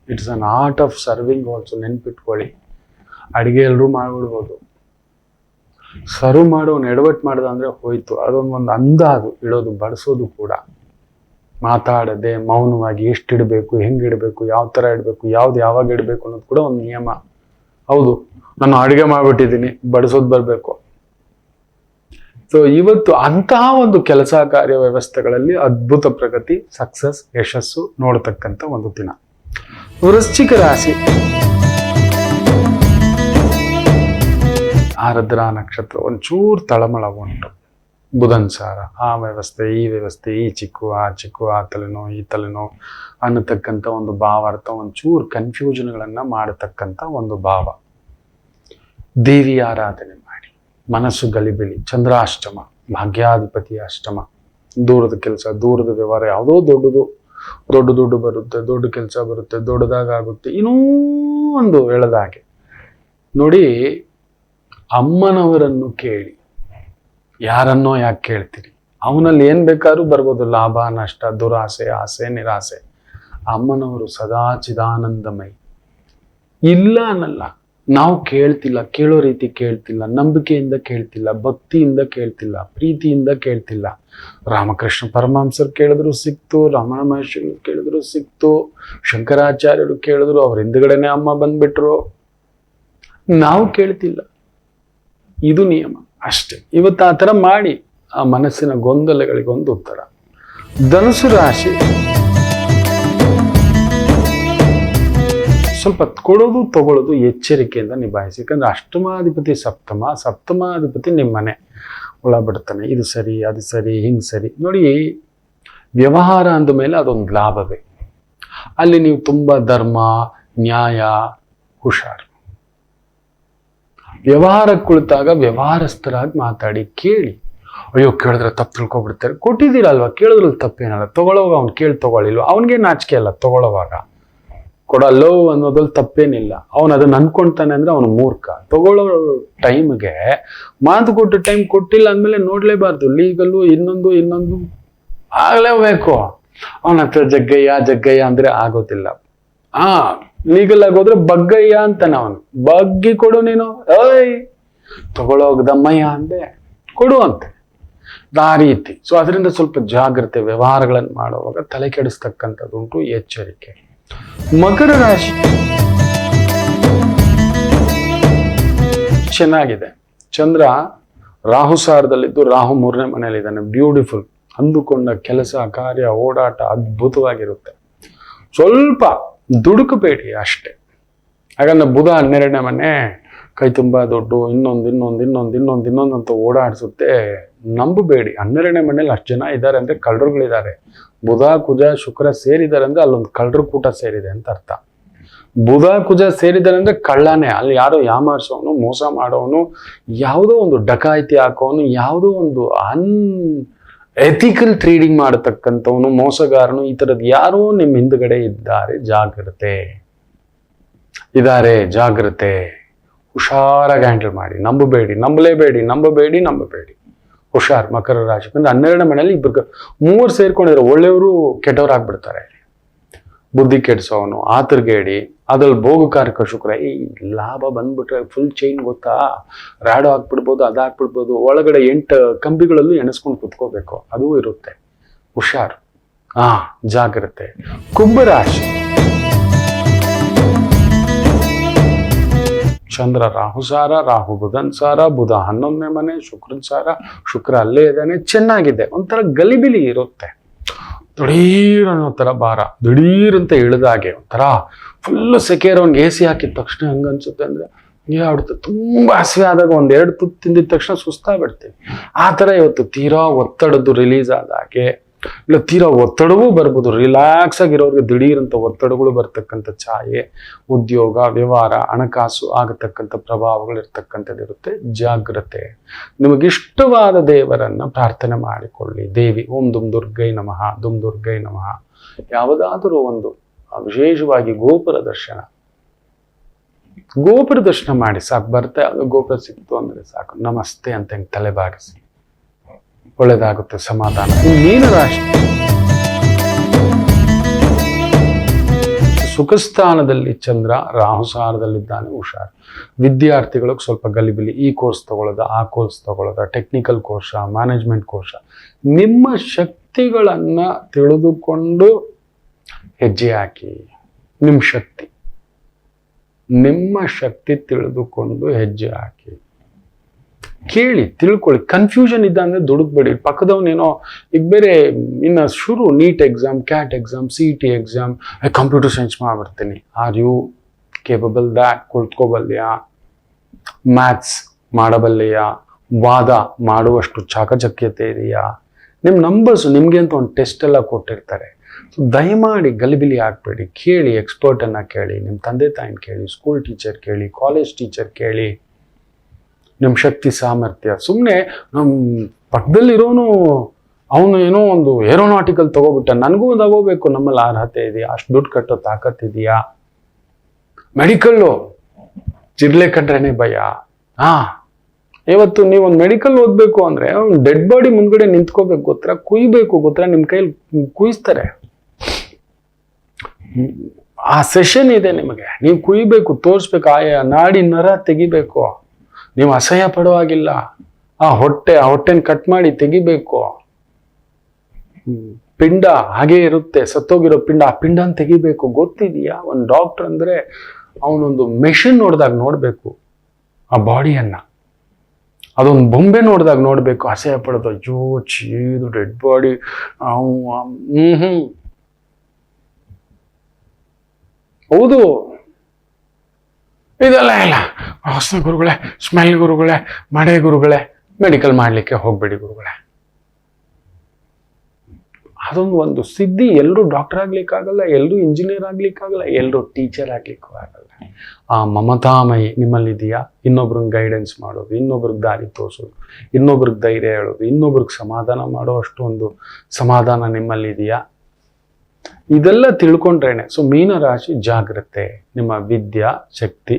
It's an art of serving also. ನೆನ್ಪಿಟ್ಕೊಳ್ಳಿ, ಅಡಿಗೆ ಎಲ್ಲರೂ ಮಾಡ್ಬಿಡ್ಬೋದು. ಸರ್ವ್ ಮಾಡೋನು ಎಡವಟ್ಟು ಮಾಡ್ದ ಅಂದ್ರೆ ಹೋಯ್ತು. ಅದೊಂದು ಅಂದಾಜು ಇಡೋದು, ಬಡಿಸೋದು ಕೂಡ. ಮಾತಾಡದೆ ಮೌನವಾಗಿ ಎಷ್ಟಿಡಬೇಕು, ಹೆಂಗಿಡಬೇಕು, ಯಾವ ಥರ ಇಡಬೇಕು, ಯಾವ್ದು ಯಾವಾಗ ಇಡಬೇಕು ಅನ್ನೋದು ಕೂಡ ಒಂದು ನಿಯಮ. ಹೌದು, ನಾನು ಅಡುಗೆ ಮಾಡ್ಬಿಟ್ಟಿದ್ದೀನಿ, ಬಡಿಸೋದು ಬರಬೇಕು. ಸೊ ಇವತ್ತು ಅಂತಹ ಒಂದು ಕೆಲಸ ಕಾರ್ಯ ವ್ಯವಸ್ಥೆಗಳಲ್ಲಿ ಅದ್ಭುತ ಪ್ರಗತಿ, ಸಕ್ಸಸ್, ಯಶಸ್ಸು ನೋಡತಕ್ಕಂಥ ಒಂದು ದಿನ. ವೃಶ್ಚಿಕ ರಾಶಿ, ಆರದ್ರ ನಕ್ಷತ್ರ ಒಂಚೂರು ತಳಮಳ ಉಂಟು. ಬುಧನ್ ಸಾರ, ಆ ವ್ಯವಸ್ಥೆ ಈ ವ್ಯವಸ್ಥೆ, ಈ ಚಿಕ್ಕು ಆ ಚಿಕ್ಕು, ಆ ತಲೆನೋ ಈ ತಲೆನೋ ಅನ್ನತಕ್ಕಂಥ ಒಂದು ಭಾವಾರ್ಥ, ಒಂಚೂರು ಕನ್ಫ್ಯೂಷನ್ಗಳನ್ನ ಮಾಡತಕ್ಕಂಥ ಒಂದು ಭಾವ. ದೇವಿ ಆರಾಧನೆ ಮಾಡಿ, ಮನಸ್ಸು ಗಲಿಬಿಲಿ. ಚಂದ್ರಾಷ್ಟಮ, ಭಾಗ್ಯಾಧಿಪತಿ ಅಷ್ಟಮ. ದೂರದ ಕೆಲಸ, ದೂರದ ವ್ಯವಹಾರ, ಯಾವುದೋ ದೊಡ್ಡ ದುಡ್ಡು ಬರುತ್ತೆ, ದೊಡ್ಡ ಕೆಲಸ ಬರುತ್ತೆ, ದೊಡ್ಡದಾಗುತ್ತೆ, ಇನ್ನೂ ಒಂದು ಹೇಳದ ಹಾಗೆ. ನೋಡಿ, ಅಮ್ಮನವರನ್ನು ಕೇಳಿ, ಯಾರನ್ನೋ ಯಾಕೆ ಕೇಳ್ತೀರಿ? ಅವನಲ್ಲಿ ಏನ್ ಬೇಕಾದ್ರೂ ಬರ್ಬೋದು, ಲಾಭ ನಷ್ಟ, ದುರಾಸೆ, ಆಸೆ, ನಿರಾಸೆ. ಅಮ್ಮನವರು ಸದಾ ಚಿದಾನಂದಮಯಿ. ಇಲ್ಲ ಅನ್ನಲ್ಲ, ನಾವು ಕೇಳ್ತಿಲ್ಲ, ಕೇಳೋ ರೀತಿ ಕೇಳ್ತಿಲ್ಲ, ನಂಬಿಕೆಯಿಂದ ಕೇಳ್ತಿಲ್ಲ, ಭಕ್ತಿಯಿಂದ ಕೇಳ್ತಿಲ್ಲ, ಪ್ರೀತಿಯಿಂದ ಕೇಳ್ತಿಲ್ಲ. ರಾಮಕೃಷ್ಣ ಪರಮಹಂಸರು ಕೇಳಿದ್ರು ಸಿಕ್ತು, ರಮಣ ಮಹರ್ಷಿಗಳು ಕೇಳಿದ್ರು ಸಿಕ್ತು, ಶಂಕರಾಚಾರ್ಯರು ಕೇಳಿದ್ರು, ಅವ್ರ ಹಿಂದ್ಗಡೆನೆ ಅಮ್ಮ ಬಂದ್ಬಿಟ್ರು. ನಾವು ಕೇಳ್ತಿಲ್ಲ. ಇದು ನಿಯಮ ಅಷ್ಟೇ. ಇವತ್ತು ಆ ಥರ ಮಾಡಿ ಆ ಮನಸ್ಸಿನ ಗೊಂದಲಗಳಿಗೊಂದು ಉತ್ತರ. ಧನುಸು ರಾಶಿ, ಸ್ವಲ್ಪ ಕೊಡೋದು ತಗೊಳ್ಳೋದು ಎಚ್ಚರಿಕೆಯಿಂದ ನಿಭಾಯಿಸಿ. ಯಾಕಂದ್ರೆ ಅಷ್ಟಮಾಧಿಪತಿ ಸಪ್ತಮಾಧಿಪತಿ ನಿಮ್ಮನೆ ಒಳ ಬಿಡ್ತಾನೆ. ಇದು ಸರಿ, ಅದು ಸರಿ, ಹಿಂಗ್ ಸರಿ. ನೋಡಿ, ವ್ಯವಹಾರ ಅಂದ ಮೇಲೆ ಅದೊಂದು ಲಾಭವೇ. ಅಲ್ಲಿ ನೀವು ತುಂಬಾ ಧರ್ಮ, ನ್ಯಾಯ, ಹುಷಾರು. ವ್ಯವಹಾರಕ್ಕೆ ಕುಳಿತಾಗ ವ್ಯವಹಾರಸ್ಥರಾಗಿ ಮಾತಾಡಿ, ಕೇಳಿ. ಅಯ್ಯೋ, ಕೇಳಿದ್ರೆ ತಪ್ಪು ತಿಳ್ಕೊಬಿಡ್ತಾರೆ. ಕೊಟ್ಟಿದ್ದೀರಲ್ವಾ, ಕೇಳಿದ್ರಲ್ಲಿ ತಪ್ಪೇನಲ್ಲ. ತಗೊಳ್ಳೋವಾಗ ಅವ್ನು ಕೇಳಿ ತಗೊಳ್ಳಿಲ್ವ, ಅವನಿಗೆ ನಾಚಿಕೆ ಅಲ್ಲ. ತಗೊಳ್ಳೋವಾಗ ಕೊಡಲ್ಲೋ ಅನ್ನೋದ್ರಲ್ಲಿ ತಪ್ಪೇನಿಲ್ಲ. ಅವನು ಅದನ್ನ ಅನ್ಕೊಂತಾನೆ ಅಂದ್ರೆ ಅವನು ಮೂರ್ಖ. ತಗೊಳ್ಳೋ ಟೈಮ್ಗೆ ಮಾತು ಕೊಟ್ಟು ಟೈಮ್ ಕೊಟ್ಟಿಲ್ಲ ಅಂದಮೇಲೆ ನೋಡ್ಲೇಬಾರ್ದು. ಲೀಗಲ್ಲು ಇನ್ನೊಂದು ಆಗ್ಲೇಬೇಕು. ಅವನ ಹತ್ರ ಜಗ್ಗಯ್ಯ ಅಂದ್ರೆ ಆಗೋದಿಲ್ಲ. ಲೀಗಲ್ ಆಗೋದ್ರೆ ಬಗ್ಗಯ್ಯ ಅಂತಾನೆ ಅವನು. ಬಗ್ಗಿ ಕೊಡು ನೀನು, ತಗೊಳ್ಳೋಗ್ದಮ್ಮಯ್ಯ ಅಂದೆ, ಕೊಡು ಅಂತೆ. ಆ ರೀತಿ. ಸೊ ಅದರಿಂದ ಸ್ವಲ್ಪ ಜಾಗ್ರತೆ. ವ್ಯವಹಾರಗಳನ್ನು ಮಾಡುವಾಗ ತಲೆ ಕೆಡಿಸ್ತಕ್ಕಂಥದ್ದುಂಟು, ಎಚ್ಚರಿಕೆ. ಮಕರ ರಾಶಿ ಚೆನ್ನಾಗಿದೆ. ಚಂದ್ರ ರಾಹು ಸಾರದಲ್ಲಿದ್ದು, ರಾಹು 3ನೇ ಮನೆಯಲ್ಲಿದ್ದಾನೆ. ಬ್ಯೂಟಿಫುಲ್. ಅಂದುಕೊಂಡ ಕೆಲಸ ಕಾರ್ಯ ಓಡಾಟ ಅದ್ಭುತವಾಗಿರುತ್ತೆ. ಸ್ವಲ್ಪ ದುಡುಕಬೇಡಿ ಅಷ್ಟೇ. ಹಾಗಂದ್ರೆ ಬುಧ 12ನೇ ಮನೆ, ಕೈ ತುಂಬಾ ದುಡ್ಡು, ಇನ್ನೊಂದು ಅಂತ ಓಡಾಡಿಸುತ್ತೆ. ನಂಬಬೇಡಿ. 12ನೇ ಮನೇಲಿ ಅಷ್ಟು ಜನ ಇದ್ದಾರೆ ಅಂದ್ರೆ ಕಳ್ಳರುಗಳಿದ್ದಾರೆ. ಬುಧ ಕುಜ ಶುಕ್ರ ಸೇರಿದ್ದಾರೆ ಅಂದ್ರೆ ಅಲ್ಲೊಂದು ಕಳ್ಳರು ಕೂಟ ಸೇರಿದೆ ಅಂತ ಅರ್ಥ. ಬುಧ ಕುಜ ಸೇರಿದ್ದಾರೆ ಅಂದ್ರೆ ಕಳ್ಳನೇ. ಅಲ್ಲಿ ಯಾರೋ ಯಾಮಾರಿಸೋನು, ಮೋಸ ಮಾಡೋನು, ಯಾವುದೋ ಒಂದು ಡಕಾಯಿತಿ ಹಾಕೋನು, ಯಾವುದೋ ಒಂದು ಎಥಿಕಲ್ ಟ್ರೇಡಿಂಗ್ ಮಾಡತಕ್ಕಂಥವನು, ಮೋಸಗಾರನು, ಈ ಥರದ್ದು ಯಾರೋ ನಿಮ್ಮ ಹಿಂದ್ಗಡೆ ಜಾಗ್ರತೆ. ಹುಷಾರಾಗಿ ಹ್ಯಾಂಡಲ್ ಮಾಡಿ. ನಂಬಬೇಡಿ. ಹುಷಾರ್. ಮಕರ ರಾಶಿ ಅಂದ್ರೆ 12ನೇ ಮನೆಯಲ್ಲಿ ಇಬ್ಬರು 3 ಸೇರ್ಕೊಂಡಿದ್ರು. ಒಳ್ಳೆಯವರು ಕೆಟ್ಟವ್ರು ಆಗ್ಬಿಡ್ತಾರೆ. ಬುದ್ಧಿ ಕೆಡ್ಸೋನು, ಆತರ್ಗೇಡಿ, ಅದ್ರಲ್ಲಿ ಭೋಗಕಾರಕ ಶುಕ್ರ. ಈ ಲಾಭ ಬಂದ್ಬಿಟ್ರೆ ಫುಲ್ ಚೈನ್ ಗೊತ್ತಾ, ರಾಡೋ ಹಾಕ್ಬಿಡ್ಬೋದು, ಅದಾಕ್ಬಿಡ್ಬೋದು. ಒಳಗಡೆ 8 ಕಂಬಿಗಳಲ್ಲೂ ಎಣಿಸ್ಕೊಂಡು ಕುತ್ಕೋಬೇಕು. ಅದು ಇರುತ್ತೆ. ಹುಷಾರು. ಜಾಗ್ರತೆ. ಕುಂಭರಾಶಿ, ಚಂದ್ರ ರಾಹು ಸಾರ, ರಾಹು ಬುಧನ್ ಸಾರ, ಬುಧ 11ನೇ ಮನೆ, ಶುಕ್ರನ್ ಸಾರ, ಶುಕ್ರ ಅಲ್ಲೇ ಇದ್ದಾನೆ. ಚೆನ್ನಾಗಿದೆ. ಒಂಥರ ಗಲಿಬಿಲಿ ಇರುತ್ತೆ. ದಿಢೀರ್ ಅನ್ನೋ ಥರ ಭಾರ, ದಿಢೀರಂತ ಇಳಿದಾಗೆ ಒಂಥರ ಫುಲ್ ಸೆಕೆರ್. ಅವ್ನಿಗೆ AC ಹಾಕಿದ ತಕ್ಷಣ ಹೆಂಗ ಅನ್ಸುತ್ತೆ ಅಂದ್ರೆ ಆಡುತ್ತೆ. ತುಂಬಾ ಹಸಿವೆ ಆದಾಗ 1-2 ತುತ್ತು ತಿಂದಿದ ತಕ್ಷಣ ಸುಸ್ತಾಗ್ಬಿಡ್ತೀವಿ. ಆ ಥರ ಇವತ್ತು ತೀರಾ ಒತ್ತಡದ್ದು ರಿಲೀಸ್ ಆದಾಗೆ, ಇಲ್ಲ ತೀರಾ ಒತ್ತಡವೂ ಬರ್ಬೋದು. ರಿಲ್ಯಾಕ್ಸ್ ಆಗಿರೋರಿಗೆ ದಿಢೀರಂತ ಒತ್ತಡಗಳು ಬರ್ತಕ್ಕಂಥ ಛಾಯೆ. ಉದ್ಯೋಗ, ವ್ಯವಹಾರ, ಹಣಕಾಸು ಆಗತಕ್ಕಂಥ ಪ್ರಭಾವಗಳು ಇರ್ತಕ್ಕಂಥದ್ದಿರುತ್ತೆ. ಜಾಗ್ರತೆ. ನಿಮಗಿಷ್ಟವಾದ ದೇವರನ್ನ ಪ್ರಾರ್ಥನೆ ಮಾಡಿಕೊಳ್ಳಿ. ದೇವಿ ಓಂ ದುಮ್ ದುರ್ಗೈ ನಮಃ. ಯಾವುದಾದರೂ ಒಂದು ವಿಶೇಷವಾಗಿ ಗೋಪುರ ದರ್ಶನ ಮಾಡಿ ಸಾಕು. ಬರ್ತಾ ಯಾವುದು ಗೋಪುರ ಸಿಕ್ತು ಅಂದ್ರೆ ಸಾಕು, ನಮಸ್ತೆ ಅಂತ ಹೆಂಗೆ ತಲೆ ಬಾಗಿಸಿ ಒಳ್ಳೆದಾಗುತ್ತೆ, ಸಮಾಧಾನ. ಮೀನ ರಾಶಿ, ಸುಖಸ್ಥಾನದಲ್ಲಿ ಚಂದ್ರ, ರಾಹುಸಾರದಲ್ಲಿದ್ದಾನೆ, ಹುಷಾರ್. ವಿದ್ಯಾರ್ಥಿಗಳಿಗೆ ಸ್ವಲ್ಪ ಗಲಿಬಿಲಿ, ಈ ಕೋರ್ಸ್ ತಗೊಳ್ಳೋದ, ಆ ಕೋರ್ಸ್ ತಗೊಳ್ಳೋದ, ಟೆಕ್ನಿಕಲ್ ಕೋರ್ಸ, ಮ್ಯಾನೇಜ್ಮೆಂಟ್ ಕೋರ್ಸ. ನಿಮ್ಮ ಶಕ್ತಿಗಳನ್ನ ತಿಳಿದುಕೊಂಡು ಹೆಜ್ಜೆ ಹಾಕಿ. ನಿಮ್ಮ ಶಕ್ತಿ ತಿಳಿದುಕೊಂಡು ಹೆಜ್ಜೆ ಹಾಕಿ. ಕೇಳಿ, ತಿಳ್ಕೊಳ್ಳಿ. ಕನ್ಫ್ಯೂಷನ್ ಇದ್ದ ಅಂದ್ರೆ ದುಡುಕ್ಬೇಡಿ. ಪಕ್ಕದವನೇನೋ ಈಗ ಬೇರೆ ಇನ್ನು ಶುರು NEET exam, CAT exam, CET exam, computer science ಮಾಡ್ಬಿಡ್ತೀನಿ. Are you capable that? ಕುಳಿತುಕೋಬಲ್ಲೆಯಾ? ಮ್ಯಾಥ್ಸ್ ಮಾಡಬಲ್ಲೆಯಾ? ವಾದ ಮಾಡುವಷ್ಟು ಚಾಕಚಕ್ಯತೆ ಇದೆಯಾ? ನಿಮ್ಮ ನಂಬರ್ಸು ನಿಮಗೆ ಅಂತ ಒಂದು ಟೆಸ್ಟ್ ಎಲ್ಲ ಕೊಟ್ಟಿರ್ತಾರೆ. ಸೊ ದಯಮಾಡಿ ಗಲಿಬಿಲಿ ಹಾಕ್ಬೇಡಿ. ಕೇಳಿ, ಎಕ್ಸ್ಪರ್ಟನ್ನು ಕೇಳಿ, ನಿಮ್ಮ ತಂದೆ ತಾಯಿನ ಕೇಳಿ, ಸ್ಕೂಲ್ ಟೀಚರ್ ಕೇಳಿ, ಕಾಲೇಜ್ ಟೀಚರ್ ಕೇಳಿ. ನಿಮ್ಮ ಶಕ್ತಿ ಸಾಮರ್ಥ್ಯ. ಸುಮ್ಮನೆ ನಮ್ಮ ಪಕ್ಕದಲ್ಲಿರೋನು ಅವನು ಏನೋ ಒಂದು ಏರೋನಾಟಿಕಲ್ ತಗೋಬಿಟ್ಟ, ನನಗೂ ತಗೋಬೇಕು, ನಮ್ಮಲ್ಲಿ ಅರ್ಹತೆ ಇದೆಯಾ? ಅಷ್ಟು ದುಡ್ಡು ಕಟ್ಟೋ ತಾಕತ್ತಿದೆಯಾ? ಮೆಡಿಕಲ್ಲು ಜಿರ್ಲೆ ಕಂಡ್ರೇನೆ ಭಯ. ಇವತ್ತು ನೀವೊಂದು ಮೆಡಿಕಲ್ ಓದಬೇಕು ಅಂದರೆ ಅವ್ನು ಡೆಡ್ ಬಾಡಿ ಮುಂದ್ಗಡೆ ನಿಂತ್ಕೋಬೇಕು ಗೊತ್ತರ, ಕುಯ್ಬೇಕು ಗೊತ್ತರ, ನಿಮ್ಮ ಕೈಯಲ್ಲಿ ಕುಯ್ಸ್ತಾರೆ. ಆ ಸೆಷನ್ ಇದೆ ನಿಮಗೆ, ನೀವು ಕುಯ್ಬೇಕು, ತೋರಿಸ್ಬೇಕು, ನಾಡಿ ನರ ತೆಗಿಬೇಕು. ನೀವು ಅಸಹ್ಯ ಪಡುವಾಗಿಲ್ಲ. ಆ ಹೊಟ್ಟೆನ ಕಟ್ ಮಾಡಿ ತೆಗಿಬೇಕು. ಪಿಂಡ ಹಾಗೇ ಇರುತ್ತೆ, ಸತ್ತೋಗಿರೋ ಪಿಂಡ, ಆ ಪಿಂಡನ ತೆಗಿಬೇಕು. ಗೊತ್ತಿದೆಯಾ? ಒಂದು ಡಾಕ್ಟರ್ ಅಂದ್ರೆ ಅವನೊಂದು ಮೆಷಿನ್ ನೋಡಿದಾಗ ನೋಡ್ಬೇಕು ಆ ಬಾಡಿಯನ್ನ. ಅದೊಂದು ಬೊಂಬೆ ನೋಡಿದಾಗ ನೋಡ್ಬೇಕು. ಅಸಹ್ಯ ಪಡೋದು, ಅಯ್ಯೋ ಚೀದು ಡೆಡ್ ಬಾಡಿ. ಹೌದು, ಇದೆಲ್ಲ ಇಲ್ಲ. ವಾಸನ ಗುರುಗಳೇ, ಸ್ಮೆಲ್ ಗುರುಗಳೇ, ಮಡೆ ಗುರುಗಳೇ, ಮೆಡಿಕಲ್ ಮಾಡಲಿಕ್ಕೆ ಹೋಗ್ಬೇಡಿ ಗುರುಗಳೇ. ಅದೊಂದು ಒಂದು ಸಿದ್ಧಿ. ಎಲ್ಲರೂ ಡಾಕ್ಟರ್ ಆಗ್ಲಿಕ್ಕಾಗಲ್ಲ, ಎಲ್ಲರೂ ಇಂಜಿನಿಯರ್ ಆಗ್ಲಿಕ್ಕಾಗಲ್ಲ, ಎಲ್ಲರೂ ಟೀಚರ್ ಆಗ್ಲಿಕ್ಕೂ ಆಗಲ್ಲ. ಆ ಮಮತಾಮಯಿ ನಿಮ್ಮಲ್ಲಿದೆಯಾ? ಇನ್ನೊಬ್ರಿಗೆ ಗೈಡೆನ್ಸ್ ಮಾಡೋದು, ಇನ್ನೊಬ್ರಿಗೆ ದಾರಿ ತೋರಿಸೋದು, ಇನ್ನೊಬ್ರಿಗೆ ಧೈರ್ಯ ಹೇಳೋದು, ಇನ್ನೊಬ್ರಿಗೆ ಸಮಾಧಾನ ಮಾಡೋ ಅಷ್ಟು ಒಂದು ಸಮಾಧಾನ ನಿಮ್ಮಲ್ಲಿದೆಯಾ? ಇದೆಲ್ಲ ತಿಳ್ಕೊಂಡ್ರೇನೆ. ಸೊ ಮೀನರಾಶಿ ಜಾಗ್ರತೆ. ನಿಮ್ಮ ವಿದ್ಯಾ ಶಕ್ತಿ,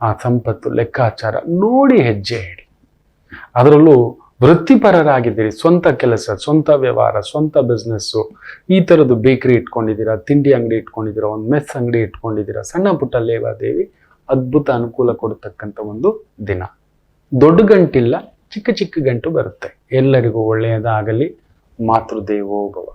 ಆ ಸಂಪತ್ತು, ಲೆಕ್ಕಾಚಾರ ನೋಡಿ ಹೆಜ್ಜೆ ಇಡಿ. ಅದರಲ್ಲೂ ವೃತ್ತಿಪರರಾಗಿದ್ದೀರಿ, ಸ್ವಂತ ಕೆಲಸ, ಸ್ವಂತ ವ್ಯವಹಾರ, ಸ್ವಂತ ಬಿಸ್ನೆಸ್ಸು, ಈ ಥರದ್ದು ಬೇಕರಿ ಇಟ್ಕೊಂಡಿದ್ದೀರಾ, ತಿಂಡಿ ಅಂಗಡಿ ಇಟ್ಕೊಂಡಿದ್ದೀರಾ, ಒಂದು ಮೆಸ್ ಅಂಗಡಿ ಇಟ್ಕೊಂಡಿದ್ದೀರಾ, ಸಣ್ಣ ಪುಟ್ಟ ಲೇವಾದೇವಿ, ಅದ್ಭುತ ಅನುಕೂಲ ಕೊಡತಕ್ಕಂಥ ಒಂದು ದಿನ. ದೊಡ್ಡ ಗಂಟಿಲ್ಲ, ಚಿಕ್ಕ ಚಿಕ್ಕ ಗಂಟು ಬರುತ್ತೆ. ಎಲ್ಲರಿಗೂ ಒಳ್ಳೆಯದಾಗಲಿ. ಮಾತೃದೇವೋ ಭವ.